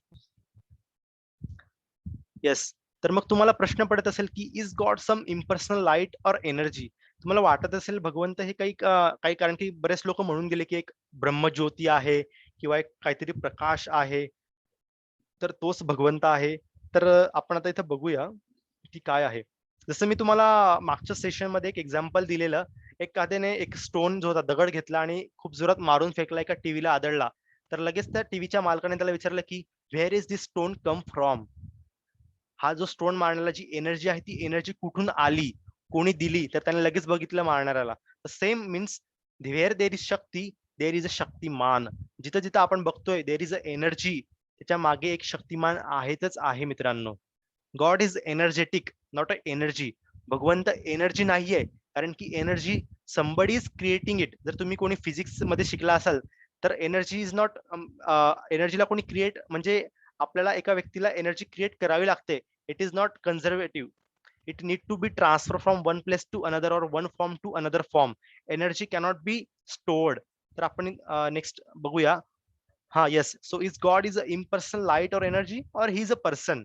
येस. तर मग तुम्हाला प्रश्न पडत असेल की is God some impersonal light और एनर्जी. तुम्हाला वाटत असेल भगवंत हे काही कारण की बरेच लोक म्हणून गेले की एक ब्रह्मज्योती आहे किंवा एक काहीतरी प्रकाश आहे, तर तोच भगवंत आहे. तर आपण आता इथं बघूया की काय आहे. जसं मी तुम्हाला मागच्या सेशन मध्ये एक एक्झाम्पल दिलेलं, एखाद्याने एक स्टोन जो होता, दगड घेतला आणि खूप जोरात मारून फेकला, एका टीव्हीला आदळला. तर लगेच त्या टीव्हीच्या मालकाने त्याला विचारलं की where is this stone come from. हा जो स्टोन मारण्याला जी एनर्जी आहे ती एनर्जी कुठून आली, कोणी दिली, तर त्याने लगेच बघितलं मारणाऱ्याला. Same means where there is Shakti there is a Shaktiman. जिथं जिथं आपण बघतोय देर इज अ एनर्जी, त्याच्या मागे एक शक्तिमान आहेतच आहे मित्रांनो. God is energetic, not a energy. भगवंत एनर्जी नाहीये, कारण की energy somebody is creating it. जर तुम्ही कोणी फिजिक्स मध्ये शिकला असाल तर एनर्जी इज नॉट, एनर्जीला कोणी क्रिएट म्हणजे आपल्याला एका व्यक्तीला एनर्जी क्रिएट करावी लागते. It is not conservative. It need to be transfer from one place to another और one form to another form. Energy cannot be stored. तर आपण नेक्स्ट बघूया. हा yes. So is God is a impersonal light और एनर्जी और he is a person.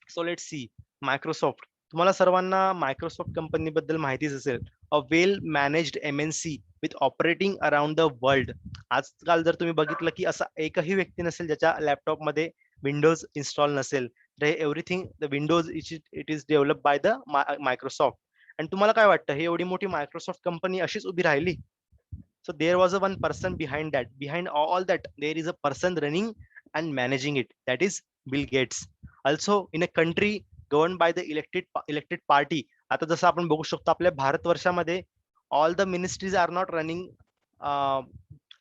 So let see. Microsoft. तुम्हाला सर्वांना मायक्रोसॉफ्ट कंपनी बद्दल माहितीच असेल. A well managed MNC with operating around the world. आजकाल जर तुम्ही बघितलं की असा एकही व्यक्ती नसेल ज्याच्या लॅपटॉप मध्ये विंडोज इन्स्टॉल नसेल. तर everything the Windows it is develop by the Microsoft. आणि तुम्हाला काय वाटतं, हे एवढी मोठी मायक्रोसॉफ्ट कंपनी अशीच उभी राहिली? So there was a one person behind that. Behind all that, there is a person running and managing it. That is Bill Gates. Also, in a country governed by the elected party. आता जसं आपण बघू शकतो आपल्या भारतवर्षामध्ये all the ministries are not running uh,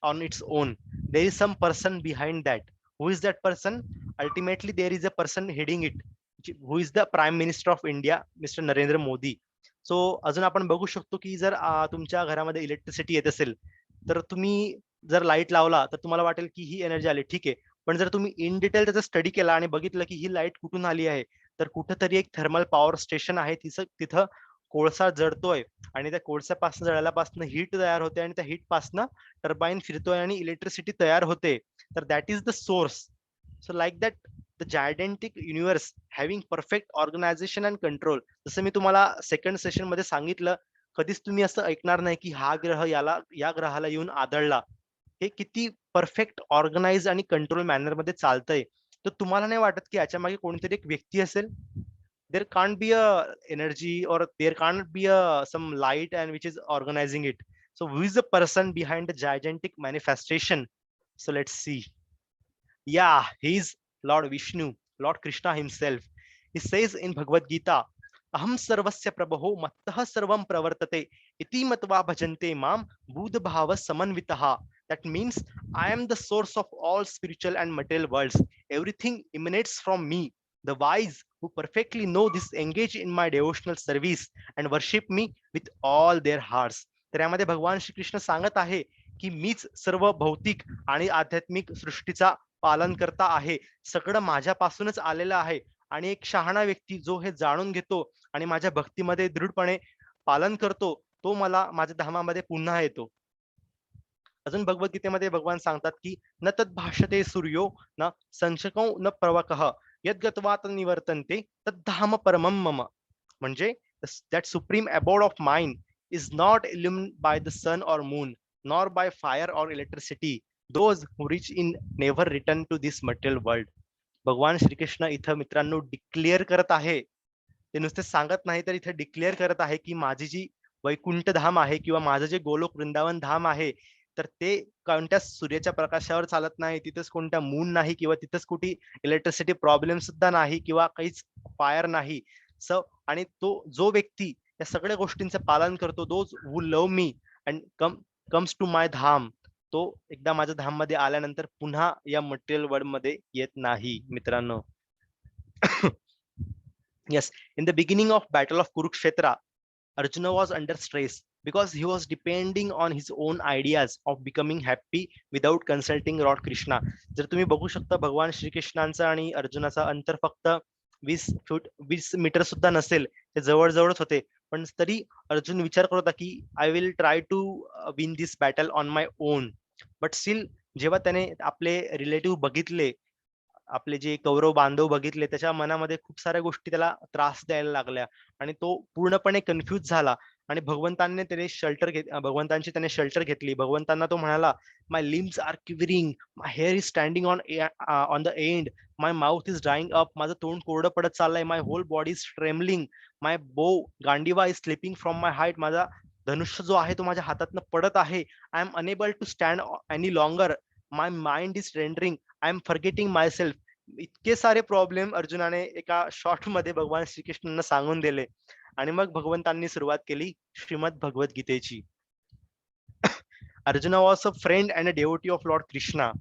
on its own. There is some person behind that. Who is that person? Ultimately there is a person heading it, who is the prime minister of India, mister Narendra Modi. So अजून आपण बघू शकतो की जर तुमच्या घरामध्ये इलेक्ट्रिसिटी येत असेल तर तुम्ही जर लाईट लावला तर तुम्हाला वाटेल की ही एनर्जी आली, ठीक आहे. पण जर तुम्ही इन डिटेल त्याचा स्टडी केला आणि बघितलं की ही लाईट कुठून आली आहे, तर कुठंतरी एक थर्मल पॉवर स्टेशन आहे, तिथं कोळसा जळतोय आणि त्या कोळसापासून जळाल्यापासून हीट तयार होते आणि त्या हीट पासून टर्बाईन फिरतोय आणि इलेक्ट्रिसिटी तयार होते. तर that is the source. So like that the gigantic universe having perfect organisation and control. जसं मी तुम्हाला सेकंड सेशन मध्ये सांगितलं, कधीच तुम्ही असं ऐकणार नाही की हा ग्रह या ग्रहाला येऊन आदळला. हे किती परफेक्ट ऑर्गनाइज आणि कंट्रोल मॅनर मध्ये चालतंय. तर तुम्हाला नाही वाटत की याच्या मागे कोणीतरी एक व्यक्ती असेल? there can't be a energy or there can't be a some light and which is organizing it. So who is the person behind the gigantic manifestation? So let's see. Yeah, he's Lord Vishnu, Lord Krishna himself. He says in Bhagavad Gita, Aham sarvasya prabho mattah sarvam pravartate iti matva bhajante mam buddha samanvitaha. That means I am the source of all spiritual and material worlds. Everything emanates from me. The wise who perfectly know this engage in my devotional service and worship me with all their hearts. तर यामध्ये भगवान श्रीकृष्ण सांगत आहे की मीच सर्व भौतिक आणि आध्यात्मिक सृष्टीचा पालन करता आहे. सगळं माझ्यापासूनच आलेलं आहे आणि एक शहाणा व्यक्ती जो हे जाणून घेतो आणि माझ्या भक्तीमध्ये दृढपणे पालन करतो, तो मला माझ्या धामामध्ये पुन्हा येतो. अजून भगवद्गीतेमध्ये भगवान सांगतात की न तद्भाषते सूर्यो न संशको न प्रवकः यद्गत्वा निवर्तन्ते तद्धाम परमं मम. म्हणजे that supreme abode of mind is not illumined by the sun or moon nor by fire or electricity. Those who reach in never return to this material world. भगवान श्रीकृष्ण इथं मित्रांनो डिक्लेअर करत आहे, ते नुसते सांगत नाही तर इथे डिक्लेअर करत आहे की माझी जी वैकुंठ धाम आहे किंवा माझं जे गोलोक वृंदावन धाम आहे, तर ते कोणत्या सूर्याच्या प्रकाशावर चालत नाही, तिथंच कोणत्या मून नाही किंवा तिथंच कुठे इलेक्ट्रिसिटी प्रॉब्लेम सुद्धा नाही किंवा काहीच फायर नाही. स आणि तो जो व्यक्ती या सगळ्या गोष्टींचं पालन करतो, those who love me and comes to my dham, तो एकदा माझ्या धाम मध्ये आल्यानंतर पुन्हा या मटेरियल वर्ल्ड मध्ये येत नाही मित्रांनो. Yes, in the beginning of battle of Kurukshetra, Arjuna was under stress because he was depending on his own ideas of becoming happy without consulting Lord Krishna. जर तुम्ही बघू शकता भगवान श्रीकृष्णांचा आणि अर्जुनाचा अंतर फक्त 20 मीटर सुद्धा नसेल, ते जवळजवळच होते. पण तरी अर्जुन विचार करत होता की I will try to win this battle on my own. But still जेव्हा त्याने आपले रिलेटिव्ह बघितले, आपले जे कौरव बांधव बघितले, त्याच्या मनामध्ये खूप साऱ्या गोष्टी त्याला त्रास द्यायला लागल्या आणि तो पूर्णपणे कन्फ्यूज झाला आणि भगवंतांची त्याने शेल्टर घेतली. भगवंतांना तो म्हणाला, my limbs are quivering, my hair is standing on the end, my mouth is drying up, माझं तोंड कोरडं पडत चाललंय, my whole body is trembling, my bow Gandiva is slipping from my height, माझा धनुष्य जो आहे तो माझ्या हातातनं पडत आहे. I am unable to stand any longer, my mind is rendering, I am forgetting my self. इतके सारे प्रॉब्लेम अर्जुनाने एका शॉर्ट मध्ये भगवान श्रीकृष्णांना सांगून दिले आणि मग भगवंतांनी सुरुवात केली Shrimad भगवद्गीतेची. Arjuna was a friend and a devotee of Lord Krishna.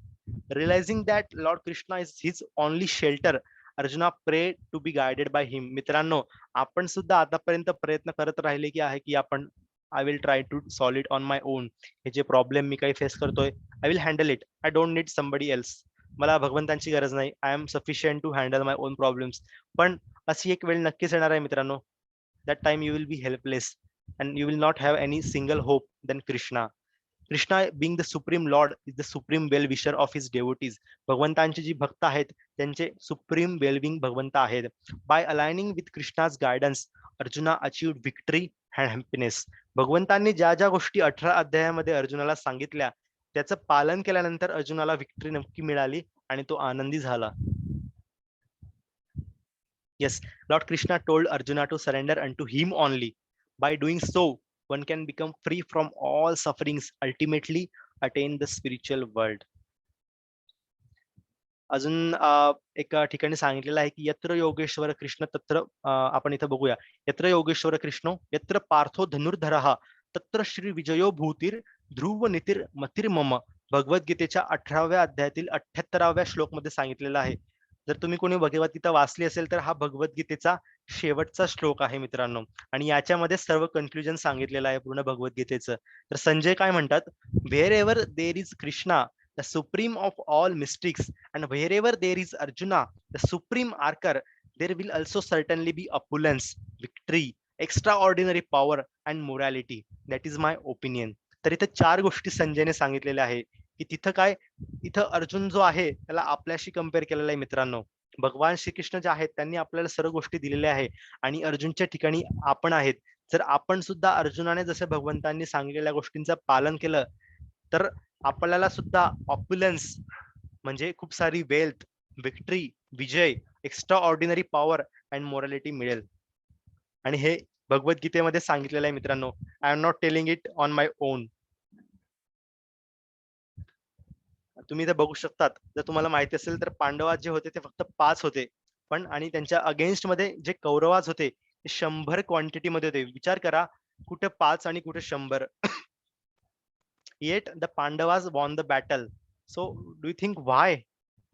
Realizing that Lord Krishna is his only shelter, Arjuna prayed to be guided by him. मित्रांनो, आपण सुद्धा आतापर्यंत प्रयत्न करत राहिले की आहे की आपण I will try to solve it on my own. हे जे प्रॉब्लेम मी काही फेस करतोय, I will handle it, I don't need somebody else. मला भगवंतांची गरज नाही, I am sufficient to handle my own problems. पण अशी एक वेळ नक्कीच येणार आहे मित्रांनो, that time you will be helpless and you will not have any single hope than Krishna. Krishna being the supreme Lord is the supreme well-wisher of his devotees. भगवंतांचे जी भक्त आहेत त्यांचे supreme well-being भगवंत आहेत. By aligning with Krishna's guidance, Arjuna achieved victory and happiness. भगवंतांनी ज्या ज्या गोष्टी 18 अध्यायामध्ये अर्जुनाला सांगितल्या, त्याचं पालन केल्यानंतर अर्जुनाला विक्ट्री नक्की मिळाली आणि तो आनंदी झाला. Yes, Lord Krishna told Arjuna to surrender unto him only. By doing so, one can become free from all sufferings, ultimately attain the spiritual world. अजून एक ठिकाणी सांगितलेलं आहे की यत्र योगेश्वर कृष्ण तत्र, आपण इथं बघूया, यत्र योगेश्वर कृष्णो यत्र पार्थो धनुर्धरः तत्र श्री विजयो भूतीर ध्रुव नितीर मतिर्मम. भगवद्गीतेच्या 18व्या अध्यायातील 78व्या श्लोक मध्ये सांगितलेलं आहे जर तुम्ही कोणी भगवद्गीता वाचली असेल तर हा भगवद्गीतेचा शेवटचा श्लोक आहे मित्रांनो. आणि याच्यामध्ये सर्व कन्क्लुजन सांगितलेलं आहे पूर्ण भगवद्गीतेचं. तर संजय काय म्हणतात, wherever there is Krishna the supreme of all mystics and wherever there is Arjuna the supreme archer there will also certainly be opulence, victory, extraordinary power and morality. That is my opinion. तर इथं 4 गोष्टी संजयने सांगितलेल्या आहे की तिथं काय, इथं अर्जुन जो आहे त्याला आपल्याशी कम्पेअर केलेला आहे मित्रांनो. भगवान श्रीकृष्ण जे आहेत त्यांनी आपल्याला सर्व गोष्टी दिलेल्या आहे आणि अर्जुनच्या ठिकाणी आपण आहेत. जर आपण सुद्धा अर्जुनाने जसे भगवंतांनी सांगितलेल्या गोष्टींचं पालन केलं तर आपल्याला सुद्धा ऑप्युलन्स म्हणजे खूप सारी wealth, victory, Vijay, extra ordinary power and morality मिळेल. आणि हे भगवद्गीतेमध्ये सांगितलेलं आहे मित्रांनो. I am not telling it on my on. तुम्ही इथे बघू शकतात, जर तुम्हाला माहिती असेल तर पांडवात जे होते ते फक्त 5 होते. पण आणि त्यांच्या अगेन्स्ट मध्ये जे कौरवाज होते ते 100 क्वांटिटी मध्ये होते. विचार करा, कुठे 5 आणि कुठे 100. Yet the Pandavas won the battle. So do you think why?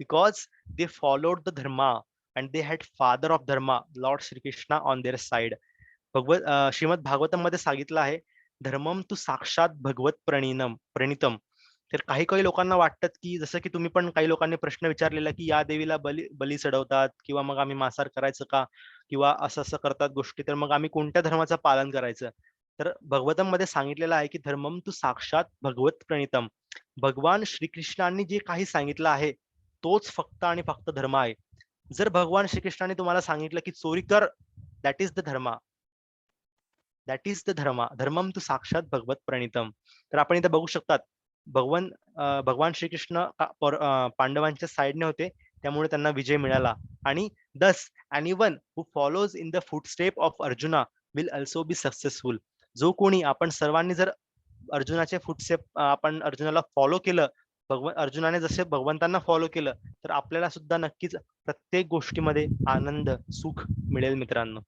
Because they followed the dharma and they had father of dharma, Lord Shri Krishna on their side. Shrimad Bhagavatam मध्ये सांगितलं आहे, धर्मम तू साक्षात भगवत प्रणितम. तर काही काही लोकांना वाटतात की जसं की तुम्ही पण काही लोकांनी प्रश्न विचारलेला की या देवीला बली बली चढवतात किंवा मग आम्ही मांसाहार करायचं का, किंवा असं असं करतात गोष्टी, तर मग आम्ही कोणत्या धर्माचं पालन करायचं. तर भगवतम मध्ये सांगितलेलं आहे की धर्मम तू साक्षात भगवत प्रणितम. भगवान श्रीकृष्णांनी जे काही सांगितलं आहे तोच फक्त आणि फक्त धर्म आहे. जर भगवान श्रीकृष्णाने तुम्हाला सांगितलं की चोरी कर, that is the dharma, that is the dharma, धर्मम तू साक्षात भगवत प्रणितम. तर आपण इथे बघू शकतात, भगवान श्रीकृष्ण पांडवांच्या साईडने होते, त्यामुळे त्यांना विजय मिळाला. आणि दस anyone who follows in the footstep of Arjuna will also be successful. जो कोणी, आपण सर्वांनी जर अर्जुनाचे फुटस्टेप आपण अर्जुनाला फॉलो केलं, अर्जुनाने जसे भगवंतांना फॉलो केलं, तर आपल्याला सुद्धा नक्कीच प्रत्येक गोष्टीमध्ये आनंद, सुख मिळेल मित्रांनो.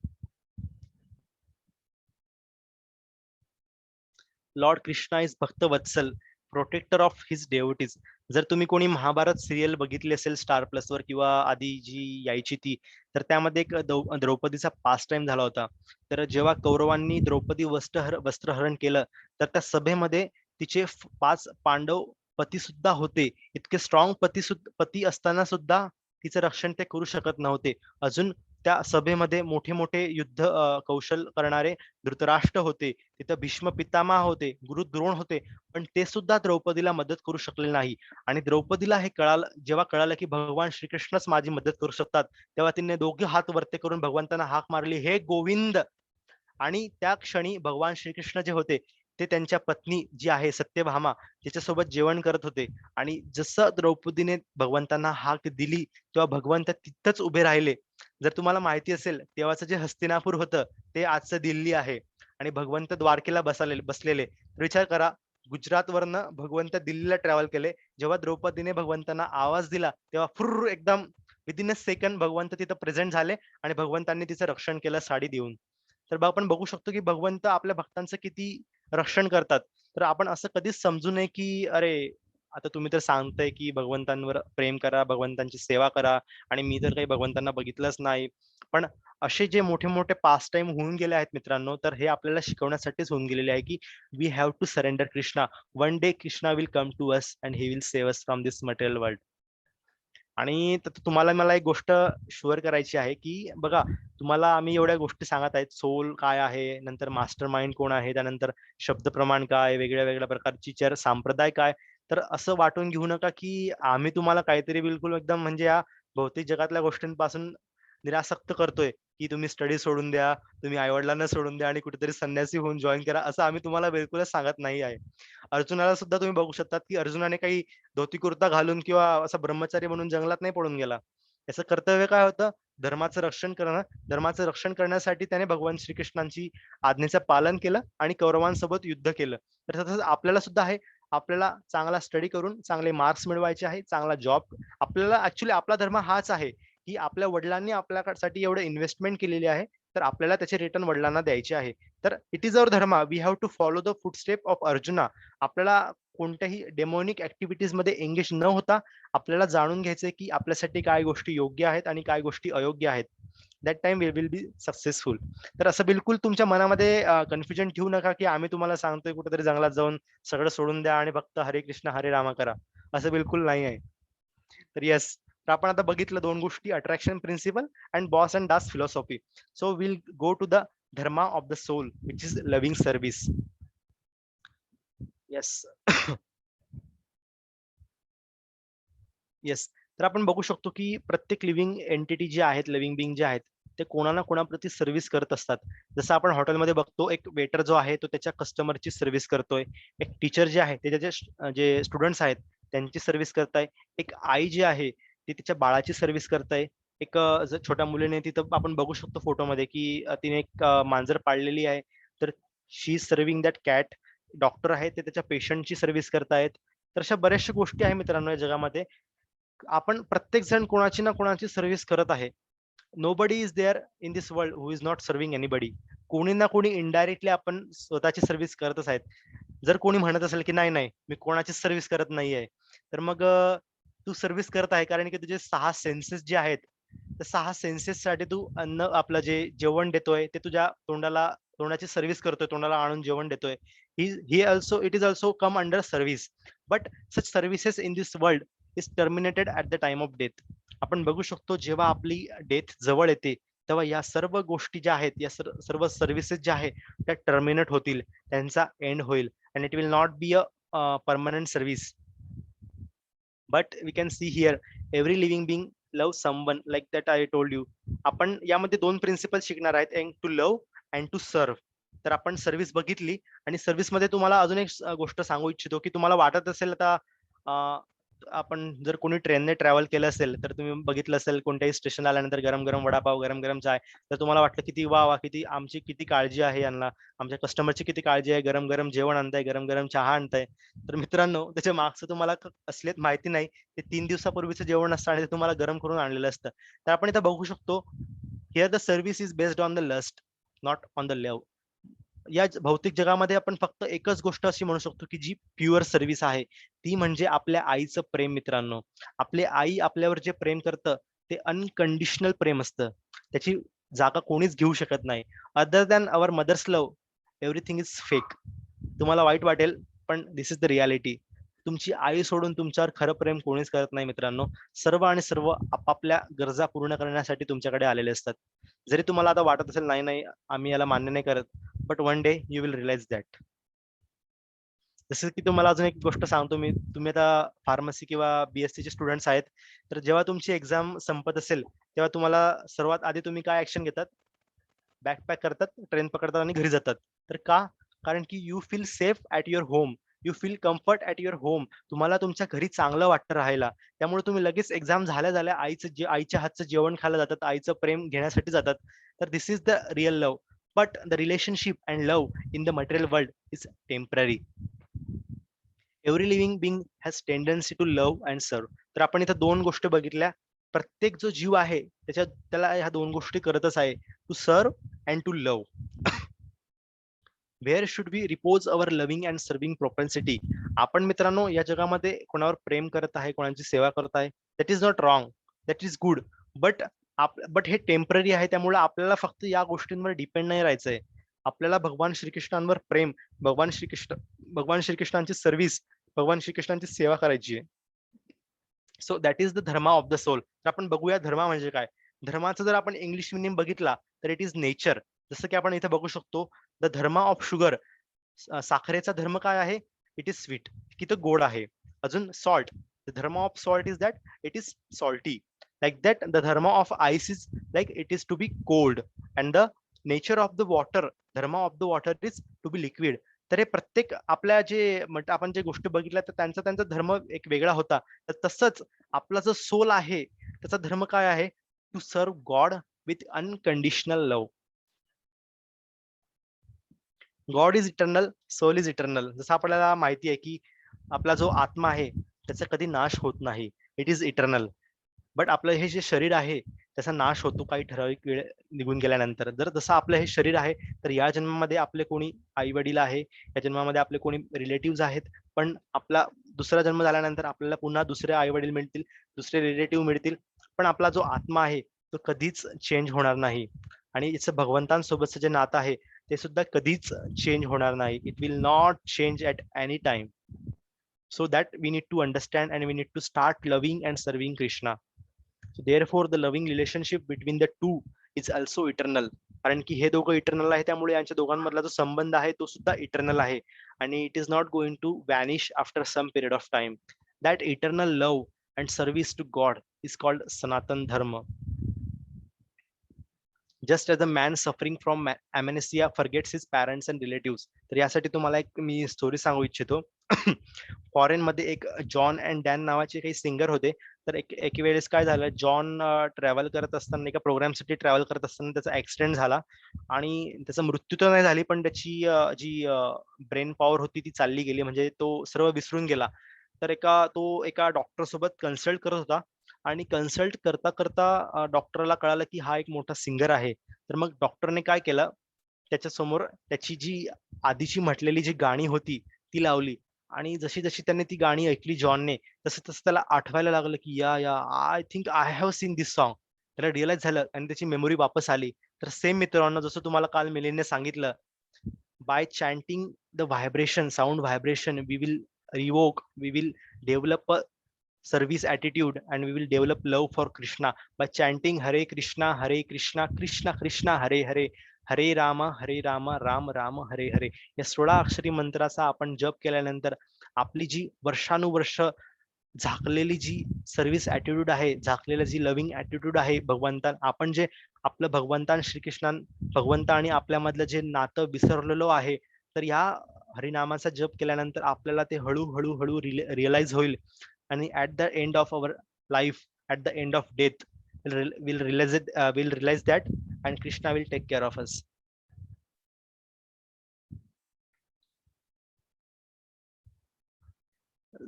लॉर्ड कृष्णा इज भक्त वत्सल, प्रोटेक्टर ऑफ हिज डेव्होटीज. जर तुम्ही कोणी महाभारत सिरियल बघितली असेल स्टार प्लस वर किंवा आधी जी यायची ती, तर त्यामध्ये एक द्रौपदीचा पास टाइम झाला होता. तर जेव्हा कौरवांनी द्रौपदी वस्त्रहरण केलं, तर त्या सभेमध्ये तिचे 5 पांडव पती सुद्धा होते. इतके स्ट्रॉंग पती असताना सुद्धा तिचं रक्षण ते करू शकत नव्हते. अजून त्या सभेमध्ये मोठे मोठे युद्ध कौशल करणारे धृतराष्ट्र होते, तिथं भीष्म पितामह होते, गुरु द्रोण होते, पण ते सुद्धा द्रौपदीला मदत करू शकले नाही. आणि द्रौपदीला हे कळालं, जेव्हा कळालं की भगवान श्रीकृष्णच माझी मदत करू शकतात, तेव्हा तिने दोघे हात वरते करून भगवंतांना हाक मारली, हे गोविंद. आणि त्या क्षणी भगवान श्रीकृष्ण जे होते ते त्यांच्या पत्नी जी आहे सत्यभामा त्याच्यासोबत जेवण करत होते. आणि जसं द्रौपदीने भगवंतांना हाक दिली तेव्हा भगवंत तिथंच उभे राहिले. जर तुम्हाला माहिती असेल, तेव्हाचं जे हस्तिनापूर होतं ते आजचं दिल्ली आहे. आणि भगवंत द्वारकेला बसलेले. तर विचार करा, गुजरात वरनं भगवंत दिल्लीला ट्रॅव्हल केले. जेव्हा द्रौपदीने भगवंतांना आवाज दिला तेव्हा फुर्र एकदम विदिन अ सेकंड भगवंत तिथं प्रेझेंट झाले आणि भगवंतांनी तिचं रक्षण केलं साडी देऊन. तर आपण बघू शकतो की भगवंत आपल्या भक्तांचं किती रक्षण करतात. तर आपण असं कधीच समजू नये की अरे, आता तुम्ही तर सांगताय की भगवंतांवर प्रेम करा, भगवंतांची सेवा करा, आणि मी तर काही भगवंतांना बघितलंच नाही. पण असे जे मोठे मोठे पास टाइम होऊन गेले आहेत मित्रांनो, तर हे आपल्याला शिकवण्यासाठीच होऊन गेलेले आहे की we have to surrender Krishna. One day Krishna will come to us and he will save us from this material world. आणि तुम्हाला मला एक गोष्ट शुअर करायची आहे की बघा, तुम्हाला आम्ही एवढ्या गोष्टी सांगत आहेत, सोल काय आहे, नंतर मास्टर माइंड कोण आहे, त्यानंतर शब्द प्रमाण काय, वेगळ्या वेगळ्या प्रकारची संप्रदाय काय. तर असं वाटून घेऊ नका की आम्ही तुम्हाला काहीतरी बिलकुल एकदम म्हणजे या भौतिक जगातल्या गोष्टींपासून निरासक्त करतोय की तुम्ही स्टडी सोडून द्या, तुम्ही आईवडिलांना सोडून द्या आणि कुठेतरी संन्यासी होऊन जॉईन करा, असं आम्ही तुम्हाला बिलकुलच सांगत नाही आहे. अर्जुनाला सुद्धा तुम्ही बघू शकतात की अर्जुनाने काही धोती कुर्ता घालून किंवा असा ब्रह्मचारी म्हणून जंगलात नाही पळून गेला. त्याचं कर्तव्य काय होतं? धर्माचं रक्षण करणं. धर्माचं रक्षण करण्यासाठी त्याने भगवान श्रीकृष्णांची आज्ञेचं पालन केलं आणि कौरवांसोबत युद्ध केलं. तर तसंच आपल्याला सुद्धा आहे. आपल्याला चांगला स्टडी करून चांगले मार्क्स मिळवायचे आहे, चांगला जॉब. आपल्याला ऍक्च्युली आपला धर्म हाच आहे की आपल्या वडिलांनी आपल्यासाठी एवढं इन्व्हेस्टमेंट केलेली आहे, तर आपल्याला त्याचे रिटर्न वडिलांना द्यायचे आहे. तर it is our dharma, we have to follow the footstep of Arjuna. आपल्याला कोणत्याही डेमोनिक ऍक्टिव्हिटीज मध्ये एंगेज न होता आपल्याला जाणून घ्यायचंय की आपल्यासाठी काय गोष्टी योग्य आहेत आणि काय गोष्टी अयोग्य आहेत. That time we will be successful. तर असं बिलकुल तुमच्या मनामध्ये कन्फ्युजन ठेवू नका की आम्ही तुम्हाला सांगतोय कुठेतरी जंगलात जाऊन सगळं सोडून द्या आणि फक्त हरे कृष्ण हरे रामा करा. असं बिलकुल नाही आहे. तर येस, तर आपण आता बघितलं दोन गोष्टी, attraction principle and boss and das philosophy. So will go to the dharma of the soul which is loving service. Yes. Yes. तर आपण बघू शकतो की प्रत्येक लिव्हिंग एंटिटी जे आहेत, लिव्हिंग बिंग जे आहेत, ते कोणा ना कोणाप्रती सर्व्हिस करत असतात. जसं आपण हॉटेलमध्ये बघतो, एक वेटर जो आहे तो त्याच्या कस्टमरची सर्व्हिस करतोय. एक टीचर जे आहे ते त्याचे जे स्टुडंट्स आहेत त्यांची सर्व्हिस करताय. एक आई जी आहे ती तिच्या बाळाची सर्व्हिस करताय. एक जर छोट्या मुलीने तिथं आपण बघू शकतो फोटोमध्ये की तिने एक मांजर पाळलेली आहे. तर she is serving that cat. Doctor आहे ते त्याच्या पेशंटची सर्व्हिस करतायत. तर अशा बऱ्याचशा गोष्टी आहेत मित्रांनो या जगामध्ये. आपण प्रत्येक जण कोणाची ना कोणाची सर्व्हिस करत आहे. Nobody is there in this world who is not serving anybody. कोणी ना कोणी इनडायरेक्टली आपण स्वतःची सर्व्हिस करतच आहेत. जर कोणी म्हणत असेल की नाही नाही मी कोणाचीच सर्व्हिस करत नाहीये, तर मग तू सर्व्हिस करत आहे कारण की तुझे 6 सेन्सेस जे आहेत, त्या 6 सेन्सेस साठी तू अन्न आपलं जे जेवण देतोय ते तुझ्या तोंडाची सर्व्हिस करतोय, तोंडाला आणून जेवण देतोय. He also it is also come under service. But such services in this world is terminated at the time of death. आपण बघू शकतो जेव्हा आपली डेथ जवळ येते तेव्हा या सर्व गोष्टी ज्या आहेत, या सर्व सर्व्हिसेस ज्या आहेत त्या टर्मिनेट होतील, त्यांचा एंड होईल and it will not be a permanent service. But we can see here every living being loves someone like that I told you. आपण यामध्ये दोन प्रिन्सिपल शिकणार आहेत, एक to love and to serve. तर आपण सर्व्हिस बघितली आणि सर्व्हिस मध्ये तुम्हाला अजून एक गोष्ट सांगू इच्छितो की तुम्हाला वाटत असेल आता आपण जर कोणी ट्रेनने ट्रॅव्हल केलं असेल तर तुम्ही बघितलं असेल कोणत्याही स्टेशनला आल्यानंतर गरम गरम वडापाव, गरम गरम चाय, तर तुम्हाला वाटतं किती वा वा, किती आमची किती काळजी आहे यांना, आमच्या कस्टमरची किती काळजी आहे, गरम गरम जेवण आणताय, गरम गरम चहा आणताय. तर मित्रांनो त्याच्या मागचं तुम्हाला असलेत माहिती नाही, ते 3 दिवसापूर्वीचं जेवण असतं आणि ते तुम्हाला गरम करून आणलेलं असतं. तर आपण इथं बघू शकतो, here the service is based on the lust, not on the love. या भौतिक जगामध्ये आपण फक्त एकच गोष्ट अशी म्हणू शकतो की जी प्युअर सर्व्हिस आहे, ती म्हणजे आपल्या आईचं प्रेम. मित्रांनो, आपली आई आपल्यावर जे प्रेम करतं ते अनकंडिशनल प्रेम असतं. त्याची जागा कोणीच घेऊ शकत नाही. Other than our mother's love everything is fake. तुम्हाला वाईट वाटेल पण दिस इज द रियालिटी. तुमची आई सोडून तुमच्यावर खरं प्रेम कोणीच करत नाही मित्रांनो. सर्व आणि सर्व आपापल्या गरजा पूर्ण करण्यासाठी तुमच्याकडे आलेले असतात. जरी तुम्हाला आता वाटत असेल नाही नाही आम्ही याला मान्य नाही करत, but one day you will realise that. जसं की तुम्हाला अजून एक गोष्ट सांगतो मी. तुम्ही आता फार्मसी किंवा BSc चे स्टुडंट्स आहेत. तर जेव्हा तुमची एक्झाम संपत असेल तेव्हा तुम्हाला सर्वात आधी तुम्ही काय ऍक्शन घेतात? बॅग पॅक करतात, ट्रेन पकडतात आणि घरी जातात. तर का? कारण की you feel safe at your home. You feel comfort at your home. तुम्हाला तुमच्या घरी चांगलं वाटतं राहायला. त्यामुळे तुम्ही लगेच एक्झाम झाल्या आईच्या हातचं जेवण खायला जातात, आईचं प्रेम घेण्यासाठी जातात. तर this is the real love. But the relationship and love in the material world is temporary. Every living being has tendency to love and serve. तर आपण इथं दोन गोष्टी बघितल्या. प्रत्येक जो जीव आहे त्याला ह्या दोन गोष्टी करतच आहे, to serve and to love. Where should be repose our loving and serving propensity. आपण मित्रांनो या जगामध्ये कोणावर प्रेम करत आहे, कोणाची सेवा करत आहे, that is not wrong, that is good. But but हे टेम्पररी आहे. त्यामुळे आपल्याला फक्त या गोष्टींवर डिपेंड नाही राहायचंय. आपल्याला भगवान श्रीकृष्णांवर प्रेम, भगवान श्रीकृष्णांची सर्व्हिस, भगवान श्रीकृष्णांची सेवा करायची आहे. So that is the dharma of the soul. तर आपण बघूया धर्मा म्हणजे काय. धर्माचं जर आपण इंग्लिश मिनिंग बघितला तर इट इज नेचर. जसं की आपण इथे बघू शकतो, द धर्मा ऑफ शुगर. साखरेचा धर्म काय आहे? इट इज स्वीट, की तो गोड आहे. अजून salt, the dharma of salt is that it is salty. Like that the dharma of ice is like it is to be cold. And the nature of the water, dharma of the water is to be liquid. तर हे प्रत्येक आपल्या जे आपण जे गोष्टी बघितल्या तर त्यांचा त्यांचा धर्म एक वेगळा होता. तर तसंच आपला जो सोल आहे त्याचा धर्म काय आहे? To serve God with unconditional love. God is eternal, soul is eternal. जसं आपल्याला माहिती आहे की आपला जो आत्मा आहे त्याचा कधी नाश होत नाही. It is eternal. बट आपलं हे जे शरीर आहे त्याचा नाश होतो काही ठराविक वेळ निघून गेल्यानंतर. जर जसं आपलं हे शरीर आहे, तर या जन्मामध्ये आपले कोणी आई वडील आहे, या जन्मामध्ये आपले कोणी रिलेटिव्ह आहेत, पण आपला दुसरा जन्म झाल्यानंतर आपल्याला पुन्हा दुसरे आई वडील मिळतील, दुसरे रिलेटिव्ह मिळतील, पण आपला जो आत्मा आहे तो कधीच चेंज होणार नाही. आणि याचं भगवंतांसोबतचं जे नातं आहे ते सुद्धा कधीच चेंज होणार नाही. It will not change at any time. So that we need to understand and we need to start loving and serving Krishna. So therefore the loving relationship between the two is also eternal. कारण की हे दोघं इटर्नल आहे, त्यामुळे यांच्या दोघांमधला जो संबंध आहे तो सुद्धा इटर्नल आहे आणि it is not going to vanish after some period of time. That eternal love and service to God is called Sanatan Dharma. Just as a man suffering from amnesia forgets his parents and relatives. तर यासाठी तुम्हाला एक मी स्टोरी सांगू इच्छितो. फॉरेन मध्ये एक जॉन अँड डॅन नावाचे काही सिंगर होते. तर एक वेळेस काय झालं, जॉन ट्रॅव्हल करत असताना एका प्रोग्रामसाठी ट्रॅव्हल करत असताना त्याचा ऍक्सिडेंट झाला आणि त्याचा मृत्यू तर नाही झाली, पण त्याची जी ब्रेन पॉवर होती ती चालली गेली, म्हणजे तो सर्व विसरून गेला. तर तो एका डॉक्टर सोबत कन्सल्ट करत होता आणि कन्सल्ट करता करता डॉक्टरला कळालं की हा एक मोठा सिंगर आहे. तर मग डॉक्टरने काय केलं, त्याच्या समोर त्याची जी आधीची म्हटलेली जी गाणी होती ती लावली आणि जशी जशी त्याने ती गाणी ऐकली जॉनने, तसं तसं त्याला आठवायला लागलं की या I think I have seen this song. त्याला रिअलाइज झालं आणि त्याची मेमरी वापस आली. तर सेम मित्रांनो, जसं तुम्हाला काल मिलिंदने सांगितलं, by chanting the vibration, sound vibration, we will we will develop a service attitude and we will develop love for Krishna by chanting Hare Krishna, Hare Krishna, Krishna Krishna, Hare Hare, Hare Rama, Hare Rama, Ram Rama, Hare Hare. या 16 अक्षरी मंत्राचा आपण जप केल्यानंतर आपली जी वर्षानुवर्ष झाकलेली जी सर्व्हिस ॲटिट्यूड आहे, झाकलेलं जी लव्हिंग ॲटिट्यूड आहे भगवंता, आपण जे आपलं भगवंत आणि आपल्यामधलं जे नातं विसरलेलो आहे, तर या हरिनामाचा जप केल्यानंतर आपल्याला ते हळू रिअलाइज होईल आणि at the end of our life, at the end of death will realise that and Krishna will take care of us.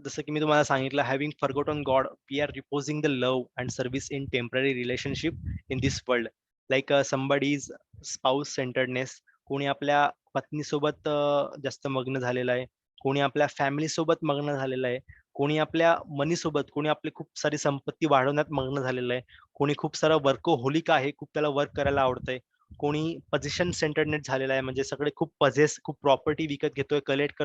जसं की मी तुम्हाला सांगितलं, having forgotten God, we are reposing the love and service in temporary relationship in this world. Like somebody is spouse centredness. कोणी आपल्या पत्नीसोबत जास्त मग्न झालेला आहे, कोणी आपल्या फॅमिली सोबत मग्न झालेला आहे, कोणी आपल्या मनीसोबत, कोणी आपली खूप सारी संपत्ती वाढवण्यात मग्न झालेलं आहे, कोणी खूप सारा वर्कोहोलिक आहे, खूप त्याला वर्क करायला आवडतंय, कोणी पोझिशन सेंटर्डनेस झालेला आहे, म्हणजे सगळे खूप खूप प्रॉपर्टी विकत घेतोय, कलेक्ट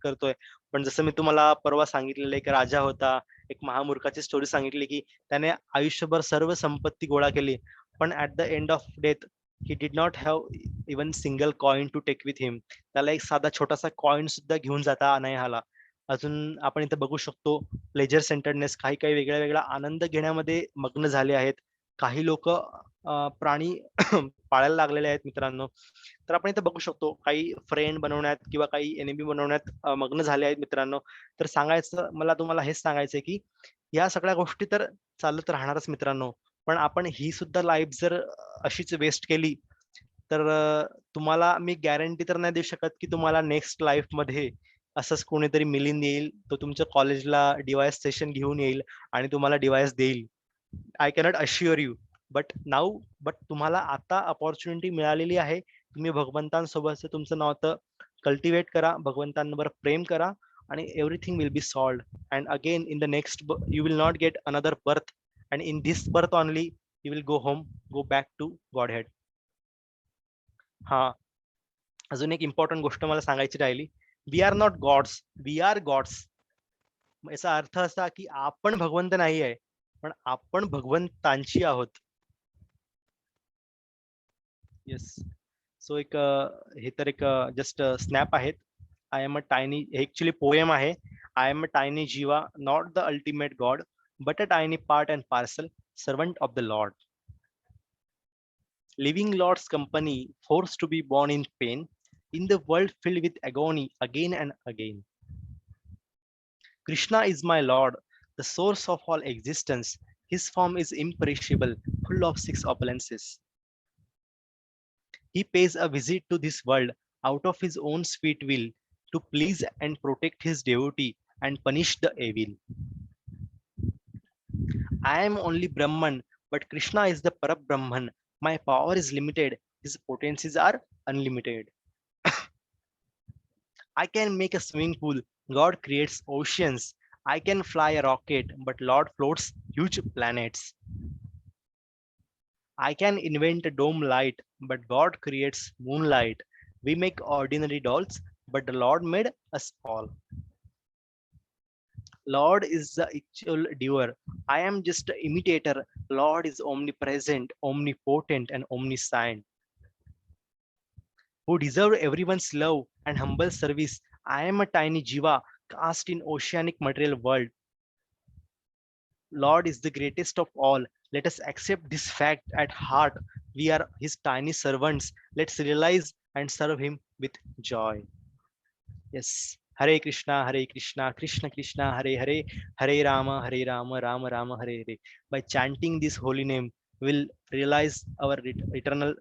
करतोय. पण जसं मी तुम्हाला परवा सांगितलेलं, एक राजा होता, एक महामूर्खाची स्टोरी सांगितली की त्याने आयुष्यभर सर्व संपत्ती गोळा केली, पण at the end of death he did not have even single coin to take with him. त्याला एक साधा छोटासा कॉइन सुद्धा घेऊन जाता नाही आला. अजून आपण इथे बघू शकतो प्लेजर सेंटर्डनेस, काही काही वेगळा वेगळा आनंद घेण्यामध्ये मग्न झाले आहेत. काही लोक प्राणी पाळायला लागलेले आहेत मित्रांनो. तर आपण इथे बघू शकतो काही फ्रेंड बनवण्यात किंवा काही एनिमी बनवण्यात मग्न झाले आहेत मित्रांनो. तर सांगायचं मला तुम्हाला हेच सांगायचंय की या सगळ्या गोष्टी तर चालत राहणारच मित्रांनो. पण आपण ही सुद्धा लाईफ जर अशीच वेस्ट केली तर तुम्हाला मी गॅरंटी तर नाही देऊ शकत की तुम्हाला नेक्स्ट लाईफ मध्ये असंच कोणीतरी मिलिंद येईल, तो तुमच्या कॉलेजला डिव्हाइस सेशन घेऊन येईल आणि तुम्हाला डिव्हाइस देईल. I cannot assure you. But तुम्हाला आता अपॉर्च्युनिटी मिळालेली आहे. तुम्ही भगवंतांसोबतचं तुमचं नातं कल्टिवेट करा, भगवंतांवर प्रेम करा आणि everything will be solved. And again in the next you will not get another birth and in this birth only you will go home, go back to Godhead. हा, अजून एक इम्पॉर्टंट गोष्ट मला सांगायची राहिली. We are not gods, we are gods. याचा अर्थ असा की आपण भगवंत नाही आहे, पण आपण भगवंतांची आहोत. येस. सो एक हे तर एक जस्ट स्नॅप आहेत. आय एम अ टायनी, हे ऍक्च्युली पोएम आहे. I am a tiny jiva, not the ultimate God, but a tiny part and parcel, servant of the Lord. Living Lord's company, forced to be born in pain, in the world filled with agony again and again. Krishna is my Lord, the source of all existence. His form is imperishable, full of six opulences. He pays a visit to this world out of his own sweet will to please and protect his devotee and punish the evil. I am only Brahman, but Krishna is the Parabrahman. My power is limited, his potencies are unlimited. I can make a swimming pool, God creates oceans. I can fly a rocket, but Lord floats huge planets. I can invent a dome light, but God creates moonlight. We make ordinary dolls, but the Lord made us all. Lord is the actual doer. I am just an imitator. Lord is omnipresent, omnipotent, and omniscient, who deserve everyone's love and humble service. I am a tiny jiva cast in oceanic material world. Lord is the greatest of all. Let us accept this fact at heart. We are his tiny servants. Let's realize and serve him with joy. Yes. Hare Krishna, Hare Krishna, Krishna Krishna, Hare Hare, Hare Rama, Rama Rama, Hare Hare. By chanting this holy name, we'll realize our eternal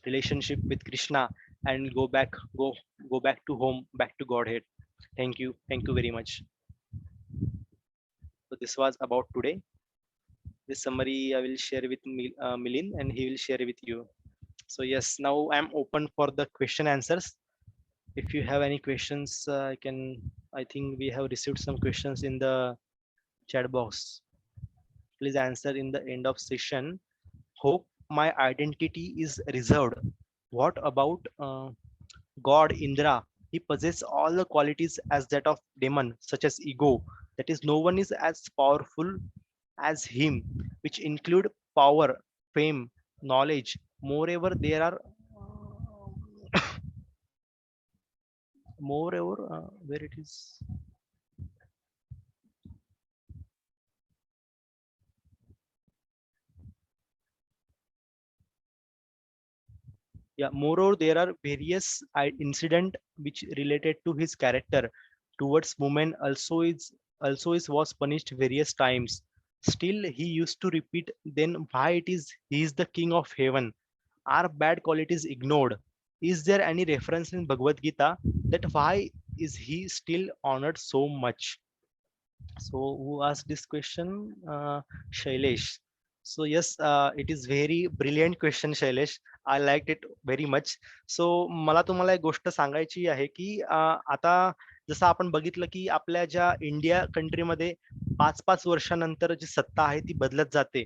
relationship with Krishna and go back to home, back to Godhead. Thank you very much. So this was about today. This summary I will share with Milin, and he will share with you. So yes, now I'm open for the question answers. If you have any questions, I think we have received some questions in the chat box. Please answer in the end of session. Hope my identity is reserved. What about God Indra? He possesses all the qualities as that of demon, such as ego. That is, no one is as powerful as him, which include power, fame, knowledge. Moreover, there are where it is. Yeah, moreover, there are various incident which related to his character towards women. Also is was punished various times. Still, he used to repeat. Then why it is he is the king of heaven? Are bad qualities ignored? Is there any reference in Bhagavad Gita that why is he still honored so much? So who asked this question? Shailesh. So yes, it is very brilliant question, Shailesh. I liked it very much. So मला तुम्हाला एक गोष्ट सांगायची आहे की आता जसं आपण बघितलं की आपल्या ज्या इंडिया कंट्रीमध्ये 5-5 वर्षानंतर जी सत्ता आहे ती बदलत जाते.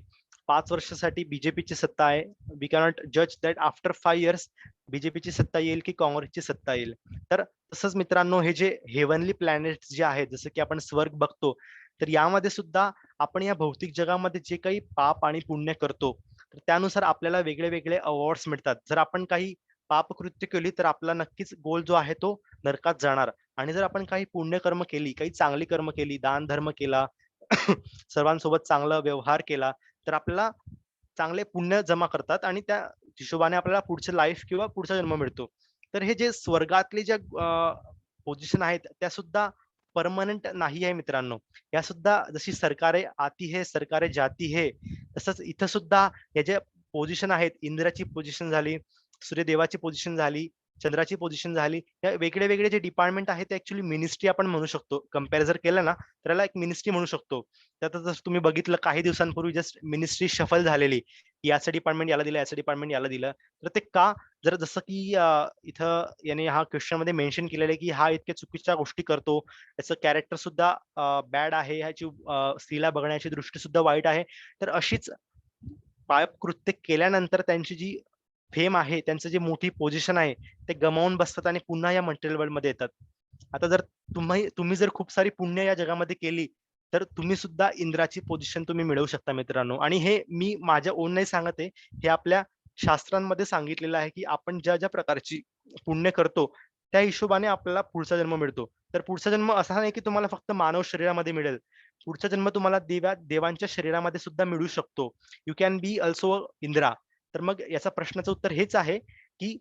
5 वर्षासाठी बीजेपीची सत्ता आहे. वी कॅनॉट जज दॅट आफ्टर 5 years बीजेपीची सत्ता येईल की काँग्रेसची सत्ता येईल. तर तसंच मित्रांनो, हे जे हेवनली प्लॅनेट जे आहेत, जसं की आपण स्वर्ग बघतो, तर यामध्ये सुद्धा आपण या भौतिक जगामध्ये जे काही पाप आणि पुण्य करतो, तर त्यानुसार आपल्याला वेगळे वेगळे अवॉर्ड्स मिळतात. जर आपण काही पापकृत्य केली तर आपला नक्कीच गोल जो आहे तो नरकात जाणार. आणि जर आपण काही पुण्यकर्म केली, काही चांगली कर्म केली, दान धर्म केला, सर्वांसोबत चांगला व्यवहार केला, तर आपल्याला चांगले पुण्य जमा करतात आणि त्या हिशोबाने आपल्याला पुढचं लाईफ किंवा पुढचा जन्म मिळतो. तर हे जे स्वर्गातले ज्या पोझिशन आहेत त्या सुद्धा परमनंट नाही आहे मित्रांनो. या सुद्धा जशी सरकारे आती है सरकारे जाती है, तसंच इथं सुद्धा या ज्या पोझिशन आहेत, इंद्राची पोझिशन झाली, सूर्यदेवाची पोझिशन झाली, चंद्राची पोझिशन झाली, या वेगळे वेगळे जे डिपार्टमेंट आहेत ते ऍक्च्युली मिनिस्ट्री आपण म्हणू शकतो. कम्पेअर जर केलं ना तर याला एक मिनिस्ट्री म्हणू शकतो. त्यात जसं तुम्ही बघितलं काही दिवसांपूर्वी जस्ट मिनिस्ट्री शफल झालेली, याचं डिपार्टमेंट याला दिलं, याचं डिपार्टमेंट याला दिलं. तर ते का? जर जसं की इथं याने हा क्वेश्चन मध्ये मेन्शन केलेलं आहे की हा इतक्या चुकीच्या गोष्टी करतो, त्याचं कॅरेक्टर सुद्धा बॅड आहे, ह्याची स्त्रीला बघण्याची दृष्टी सुद्धा वाईट आहे. तर अशीच पाप कृत्य केल्यानंतर त्यांची जी फेम आहे, त्यांचं जे मोठी पोझिशन आहे, ते गमावून बसतात आणि पुन्हा या मटेरियल वर्ल्ड मध्ये येतात. आता जर तुम्ही जर खूप सारी पुण्य या जगामध्ये केली, तर तुम्ही सुद्धा इंद्राची पोझिशन तुम्ही मिळवू शकता मित्रांनो. आणि हे मी माझ्या ओन नाही सांगत आहे, हे आपल्या शास्त्रांमध्ये सांगितलेलं आहे की आपण ज्या ज्या प्रकारची पुण्य करतो त्या हिशोबाने आपल्याला पुढचा जन्म मिळतो. तर पुढचा जन्म असा नाही की तुम्हाला फक्त मानव शरीरामध्ये मिळेल. पुढचा जन्म तुम्हाला देवांच्या शरीरामध्ये सुद्धा मिळू शकतो. You can be also Indra. तर मग याचा प्रश्नाचं उत्तर हेच आहे की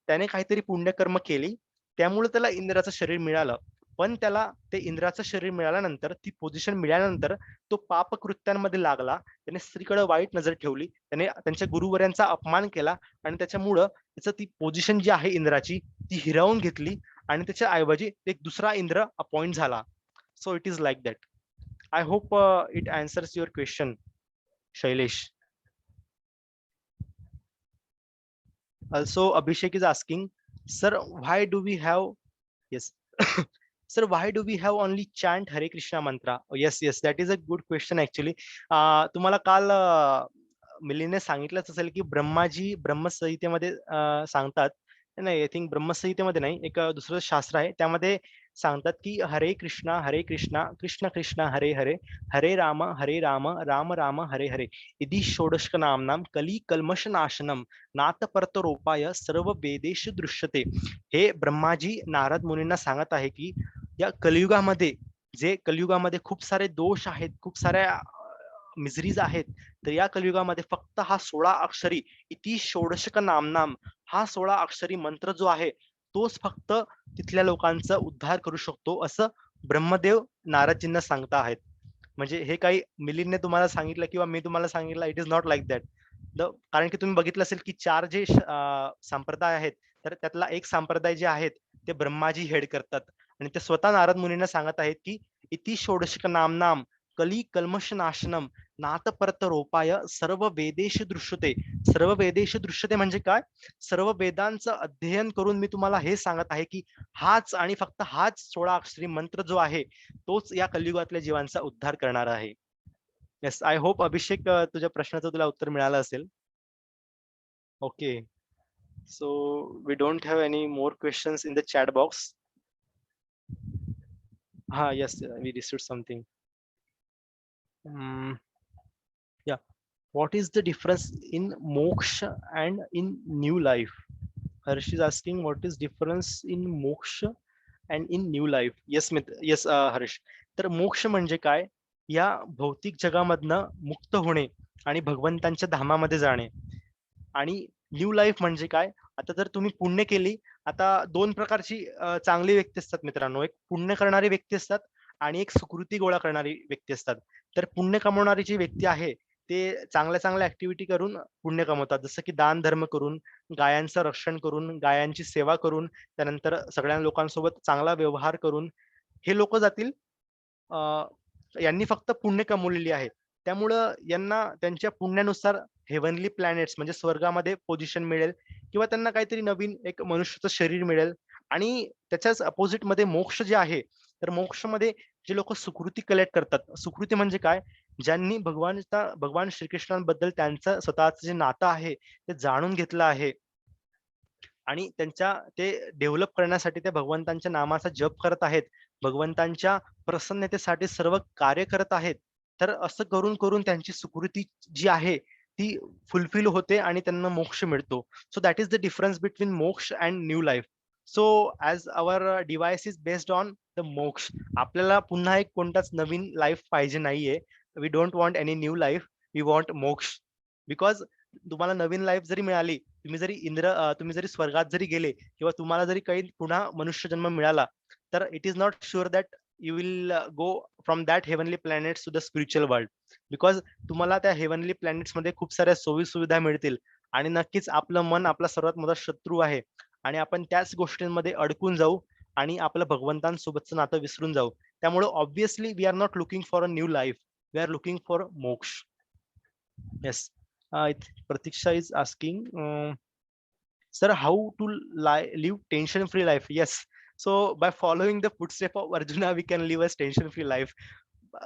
त्याने काहीतरी पुण्यकर्म केली, त्यामुळे त्याला इंद्राचं शरीर मिळालं. पण त्याला ते इंद्राचं शरीर मिळाल्यानंतर, ती पोझिशन मिळाल्यानंतर तो पापकृत्यांमध्ये लागला. त्याने स्त्रीकडे वाईट नजर ठेवली. त्याने त्यांच्या गुरुवर्यांचा अपमान केला आणि त्याच्यामुळं त्याचं ती पोझिशन जी आहे इंद्राची, ती हिरावून घेतली आणि त्याच्या ऐवजी एक दुसरा इंद्र अपॉइंट झाला. So it is like that. I hope it answers your question, Shailesh. Also, Abhishek is asking, sir, why do we have, yes, sir, why do we have only chant Hare Krishna mantra? Oh, yes, that is a good question actually. तुम्हाला काल मिलीने सांगितलंच असेल की ब्रह्माजी ब्रह्मसंहितेमध्ये सांगतात, नाही, आय थिंक ब्रह्मसंहितेमध्ये नाही, एक दुसरं शास्त्र आहे त्यामध्ये सांगतात की हरे कृष्णा कृष्ण कृष्ण हरे हरे, हरे राम राम राम हरे हरे, इति षोडशक नामनाम कली कल्मष नाशनम नाथ परतरोपाय सर्व वेदेश दृश्यते. हे ब्रह्माजी नारद मुनींना सांगत आहे की या कलियुगामध्ये, जे कलियुगामध्ये खूप सारे दोष आहेत, खूप साऱ्या मिजरीज आहेत, तर या कलियुगामध्ये फक्त हा 16 अक्षरी इति षोडशक नामनाम, हा 16 अक्षरी मंत्र जो आहे तोच फक्त तिथल्या लोकांचा उद्धार करू शकतो, असं ब्रह्मदेव नारदजींना सांगता आहेत. म्हणजे हे काही मिलिंदने तुम्हाला सांगितलं किंवा मी तुम्हाला सांगितलं, it is not like that. कारण की तुम्ही बघितलं असेल की 4 जे संप्रदाय आहेत, तर त्यातला एक संप्रदाय जे आहेत ते ब्रह्माजी हेड करतात आणि ते स्वतः नारद मुनींना सांगत आहेत की इति षोडशक नामनाम कली कल्मष नाशनम नाथ परत रोपाय सर्व वेदेश दृश्यते. सर्व वेदेश दृश्यते म्हणजे काय? सर्व वेदांचं अध्ययन करून मी तुम्हाला हे सांगत आहे की हाच आणि फक्त हाच 16 अक्षरी मंत्र जो आहे तोच या कलियुगातल्या जीवांचा उद्धार करणार आहे. येस, आय होप अभिषेक तुझ्या प्रश्नाचं तुला उत्तर मिळालं असेल. Okay, so we don't have any more questions in the chat box. हा, yes, we received something. Yeah, what is the difference in moksha and in new life? Harsh is asking what is difference in moksha and in new life. Yes, yes, Harsh. तर मोक्ष म्हणजे काय? या भौतिक जगामधनं मुक्त होणे आणि भगवंतांच्या धामामध्ये जाणे. आणि न्यू लाईफ म्हणजे काय? आता जर तुम्ही पुण्य केली, आता 2 प्रकारची चांगली व्यक्ती असतात मित्रांनो. एक पुण्य करणारी व्यक्ती असतात आणि एक सुकृती गोळा करणारी व्यक्ती असतात. तर पुण्य कमवणारी जी व्यक्ती आहे, ते चांगल्या-चांगल्या ॲक्टिव्हिटी करून पुण्य कमवतात. जसं की दान-धर्म करून, गायांचं रक्षण करून, गायांची सेवा करून, त्यानंतर सगळ्या लोकांसोबत चांगला व्यवहार करून हे लोकं जातील. अ, यांनी फक्त पुण्य कमवलेली आहे. त्यामुळं यांना त्यांच्या पुण्यानुसार हेवनली प्लॅनेट्स म्हणजे स्वर्गामध्ये पोझिशन मिळेल किंवा त्यांना काहीतरी नवीन एक मनुष्याचं शरीर मिळेल. आणि त्याच्याच अपोझिटमध्ये मोक्ष जे आहे, तर मोक्षमध्ये जे लोकं सुकृती कलेक्ट करतात. सुकृती म्हणजे काय? ज्यांनी भगवान श्रीकृष्णांबद्दल त्यांचं स्वतःचं जे नातं आहे, ते जाणून घेतलं आहे आणि त्यांच्या ते डेव्हलप करण्यासाठी ते भगवंतांच्या नामाचा जप करत आहेत. भगवंतांच्या प्रसन्नतेसाठी सर्व कार्य करत आहेत. तर असं करून त्यांची सुकृती जी आहे ती फुलफिल होते आणि त्यांना मोक्ष मिळतो. So that is the difference between moksha and new life. So as our device is based on the moksha. आपल्याला पुन्हा एक कोणताच नवीन लाईफ पाहिजे नाहीये. We don't want any new life. We want moksha. Because तुम्हाला नवीन लाईफ जरी मिळाली, तुम्ही जरी स्वर्गात जरी गेले किंवा तुम्हाला जरी काही पुन्हा मनुष्य जन्म मिळाला, तर it is not sure that you will go from that heavenly planets to the spiritual world. Because तुम्हाला त्या हेवनली प्लॅनेट्समध्ये खूप साऱ्या सोयी-सुविधा मिळतील आणि नक्कीच आपलं मन आपला सर्वात मोठा शत्रू आहे आणि आपण त्याच गोष्टींमध्ये अडकून जाऊ आणि आपलं भगवंतांसोबतचं नातं विसरून जाऊ. त्यामुळे obviously we are not looking for a new life. We are looking for moksha. Yes. Pratiksha is asking, sir, how to live tension-free life? Yes. So by following the footsteps of Arjuna, we can live a tension-free life.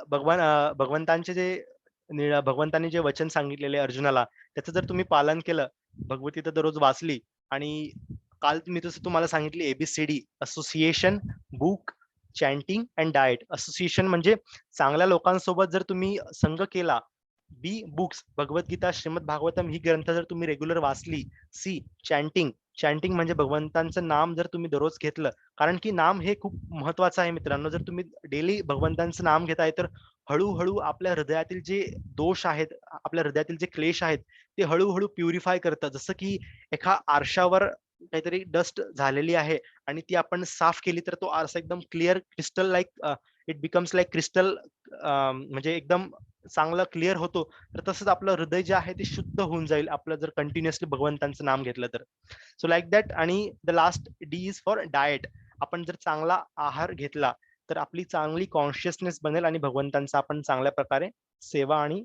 भगवंतांचे जे भगवंतांनी जे वचन सांगितलेले अर्जुनाला, त्याचं जर तुम्ही पालन केलं, भगवद्गीता दररोज वाचली आणि काल मी जसं तुम्हाला सांगितली ABCD, association, book, chanting and diet. Association म्हणजे चांगल्या लोकांसोबत जर तुम्ही संग केला. बी बुक्स, भगवद्गीता, श्रीमद भागवतम ही ग्रंथ जर तुम्ही रेग्युलर वाचली. C chanting. चॅन्टिंग म्हणजे भगवंतांचं नाम जर तुम्ही दररोज घेतलं, कारण की नाम हे खूप महत्वाचं आहे मित्रांनो. जर तुम्ही डेली भगवंतांचं नाम घेताय, तर हळूहळू आपल्या हृदयातील जे दोष आहेत, आपल्या हृदयातील जे क्लेश आहेत, ते हळूहळू प्युरिफाय करतं. जसं की एका आरशावर काहीतरी डस्ट झालेली आहे आणि ती आपण साफ केली, तर तो आरसा एकदम clear crystal like it becomes like crystal, म्हणजे एकदम चांगला क्लिअर होतो. तर तसंच आपलं हृदय जे आहे ते शुद्ध होऊन जाईल आपलं जर कंटिन्युअसली भगवंतांचं नाम घेतलं तर. So like that. आणि the last D is for diet. आपण जर चांगला आहार घेतला तर आपली चांगली कॉन्शियसनेस बनेल आणि भगवंतांचा आपण चांगल्या प्रकारे सेवा आणि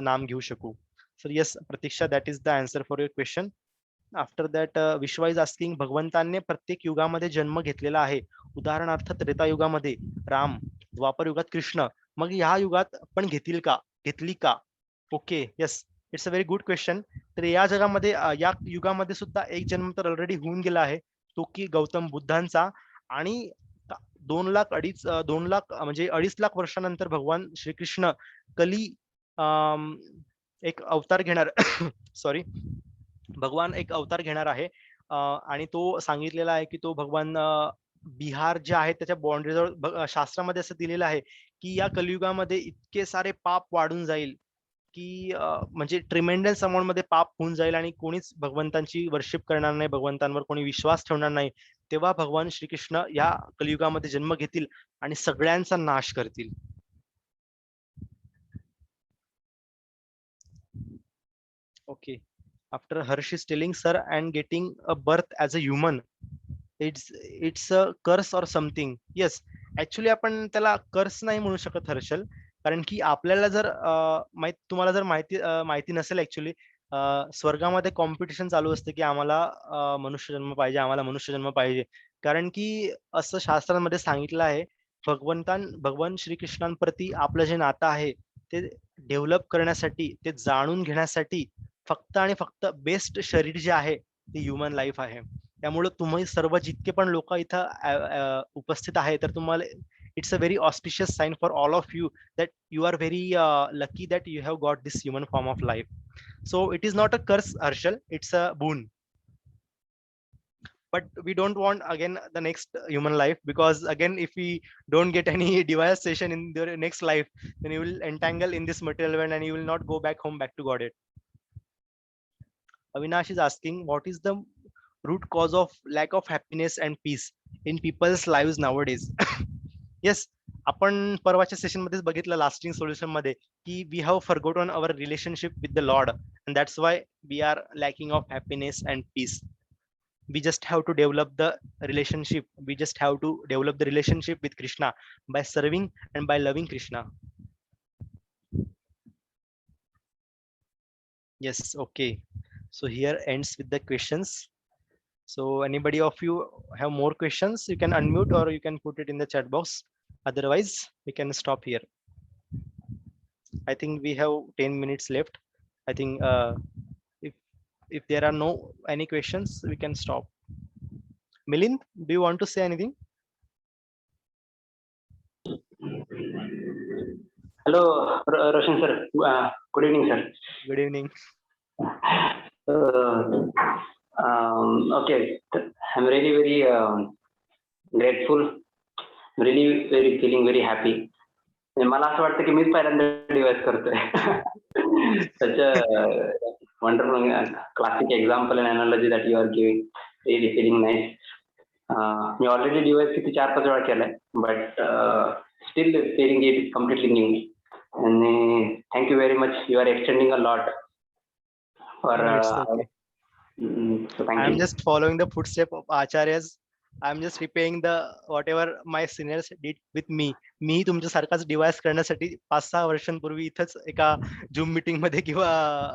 नाम घेऊ शकू. So yes Pratiksha, that is the answer for your question. After that विश्वा इज आस्किंग, भगवंतांनी प्रत्येक युगामध्ये जन्म घेतलेला आहे. उदाहरणार्थ त्रेता युगामध्ये राम, द्वापर युगात कृष्ण, मग ह्या युगात पण घेतली का? Okay, yes, it's a very good question. तर या जगामध्ये या युगामध्ये सुद्धा एक जन्म तर ऑलरेडी होऊन गेला आहे, तो की गौतम बुद्धांचा. आणि 2 लाख म्हणजे 2.5 लाख वर्षानंतर भगवान श्रीकृष्ण कली एक अवतार घेणार सॉरी भगवान एक अवतार घेणार आहे. आणि तो सांगितलेला आहे की तो भगवान बिहार जे आहे त्याच्या बाउंड्रीजवळ शास्त्रामध्ये असं दिलेलं आहे की या कलियुगामध्ये इतके सारे पाप वाढून जाईल की म्हणजे ट्रिमेंडस अमाऊंट मध्ये पाप होऊन जाईल आणि कोणीच भगवंतांची वर्शिप करणार नाही, भगवंतांवर कोणी विश्वास ठेवणार नाही. तेव्हा भगवान श्रीकृष्ण या कलियुगामध्ये जन्म घेतील आणि सगळ्यांचा नाश करतील. Okay, after Harsh is telling sir and getting a birth as a human, it's a curse or something. Yes, actually आपण त्याला कर्स नाही म्हणू शकत हर्षल, कारण की आपल्याला जर तुम्हाला जर माहिती नसेल ऍक्च्युली, स्वर्गामध्ये कॉम्पिटिशन चालू असते की आम्हाला मनुष्य जन्म पाहिजे, आम्हाला मनुष्य जन्म पाहिजे. कारण की असं शास्त्रांमध्ये सांगितलं आहे, भगवान श्रीकृष्णांप्रती आपलं जे नातं आहे ते डेव्हलप करण्यासाठी, ते जाणून घेण्यासाठी फक्त आणि फक्त बेस्ट शरीर जे आहे ते ह्युमन लाईफ आहे. त्यामुळे तुम्ही सर्व जितके पण लोक इथं उपस्थित आहे, तर तुम्हाला it's a very auspicious sign for all of you that you are very lucky that you have got this human form of life. So it is not a curse, Harshal, it's a boon. But we don't want again the next human life, because again if we don't get any device session in the next life, then you will entangle in this material world and you will not go back home, back to Godhead. Avinash is asking, what is the root cause of lack of happiness and peace in people's lives nowadays? Yes, आपण परवाच्या सेशन मध्येच बघितलं लास्टिंग सोल्युशन मध्ये की we have forgotten our relationship with the Lord, and that's why we are lacking of happiness and peace. We just have to develop the relationship, we just have to develop the relationship with Krishna by serving and by loving Krishna. Yes, okay, so here ends with the questions. So anybody of you have more questions, you can unmute or you can put it in the chat box. Otherwise, we can stop here. I think we have 10 minutes left. I think if there are no any questions, we can stop. Milind, do you want to say anything? Hello, Roshan sir. Good evening, sir. Good evening. Okay, I'm really very grateful. Really very feeling very happy. मला असं वाटतं की मीच पहिल्यांदा डिवाइस करतोय. Such a wonderful classic example and analogy that you are giving. Really feeling nice. Me already device किती 4-5 वेळा केलाय, but still feeling it completely new. And thank you very much. You are extending a lot. For No, it's okay. So thank I'm you. just following the footsteps of acharyas. I'm just repaying the whatever my seniors did with me. मी तुमच्यासारखाच डिवाइस करण्यासाठी 5-6 वर्षांपूर्वी इथंच एका झूम मीटिंग मध्ये किंवा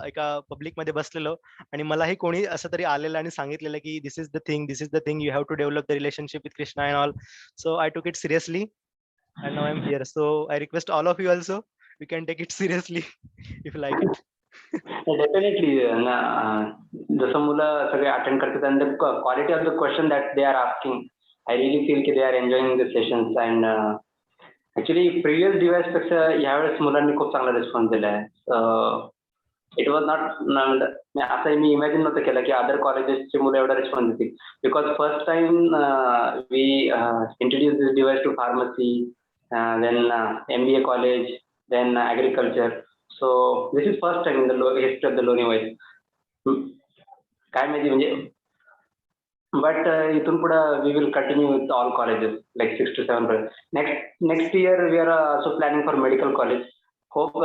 एका पब्लिक मध्ये बसलेलो, आणि मलाही कोणी असं तरी आलेलं आणि सांगितलेलं की this is the thing you have to develop the relationship with Krishna and all. So I took it seriously and now I'm here. So I request all of you also, you can take it seriously if you like it. Definitely. जसं मुलं सगळे अटेंड करतात and the quality of the question that they are asking, I really feel की they are enjoying the sessions. And actually previous device पेक्षा यावेळेस मुलांनी खूप चांगला रिस्पॉन्स दिलाय. इट वॉज नॉट असं मी इमॅजिन नव्हतं केलं की अदर कॉलेजेसचे मुलं एवढा रिस्पॉन्स देतील, because first time we introduce this device to pharmacy, then MBA college, then agriculture. So this is first time in the history of the Loni Wise. काय माहिती म्हणजे, but इथून पुढं we will continue with all colleges like 6 to 7. Next year we are also planning for medical college. Hope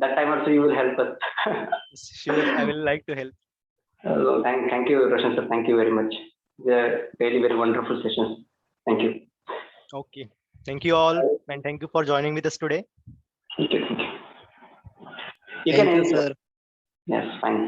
that time also you will help us. Sure, I will like to help. Thank you, Roshan sir. Thank you very much. They're very, very wonderful sessions. Thank you. Okay. Thank you all, and thank you for joining with us today. Thank you. You Thank can you, end. sir. Yes, fine.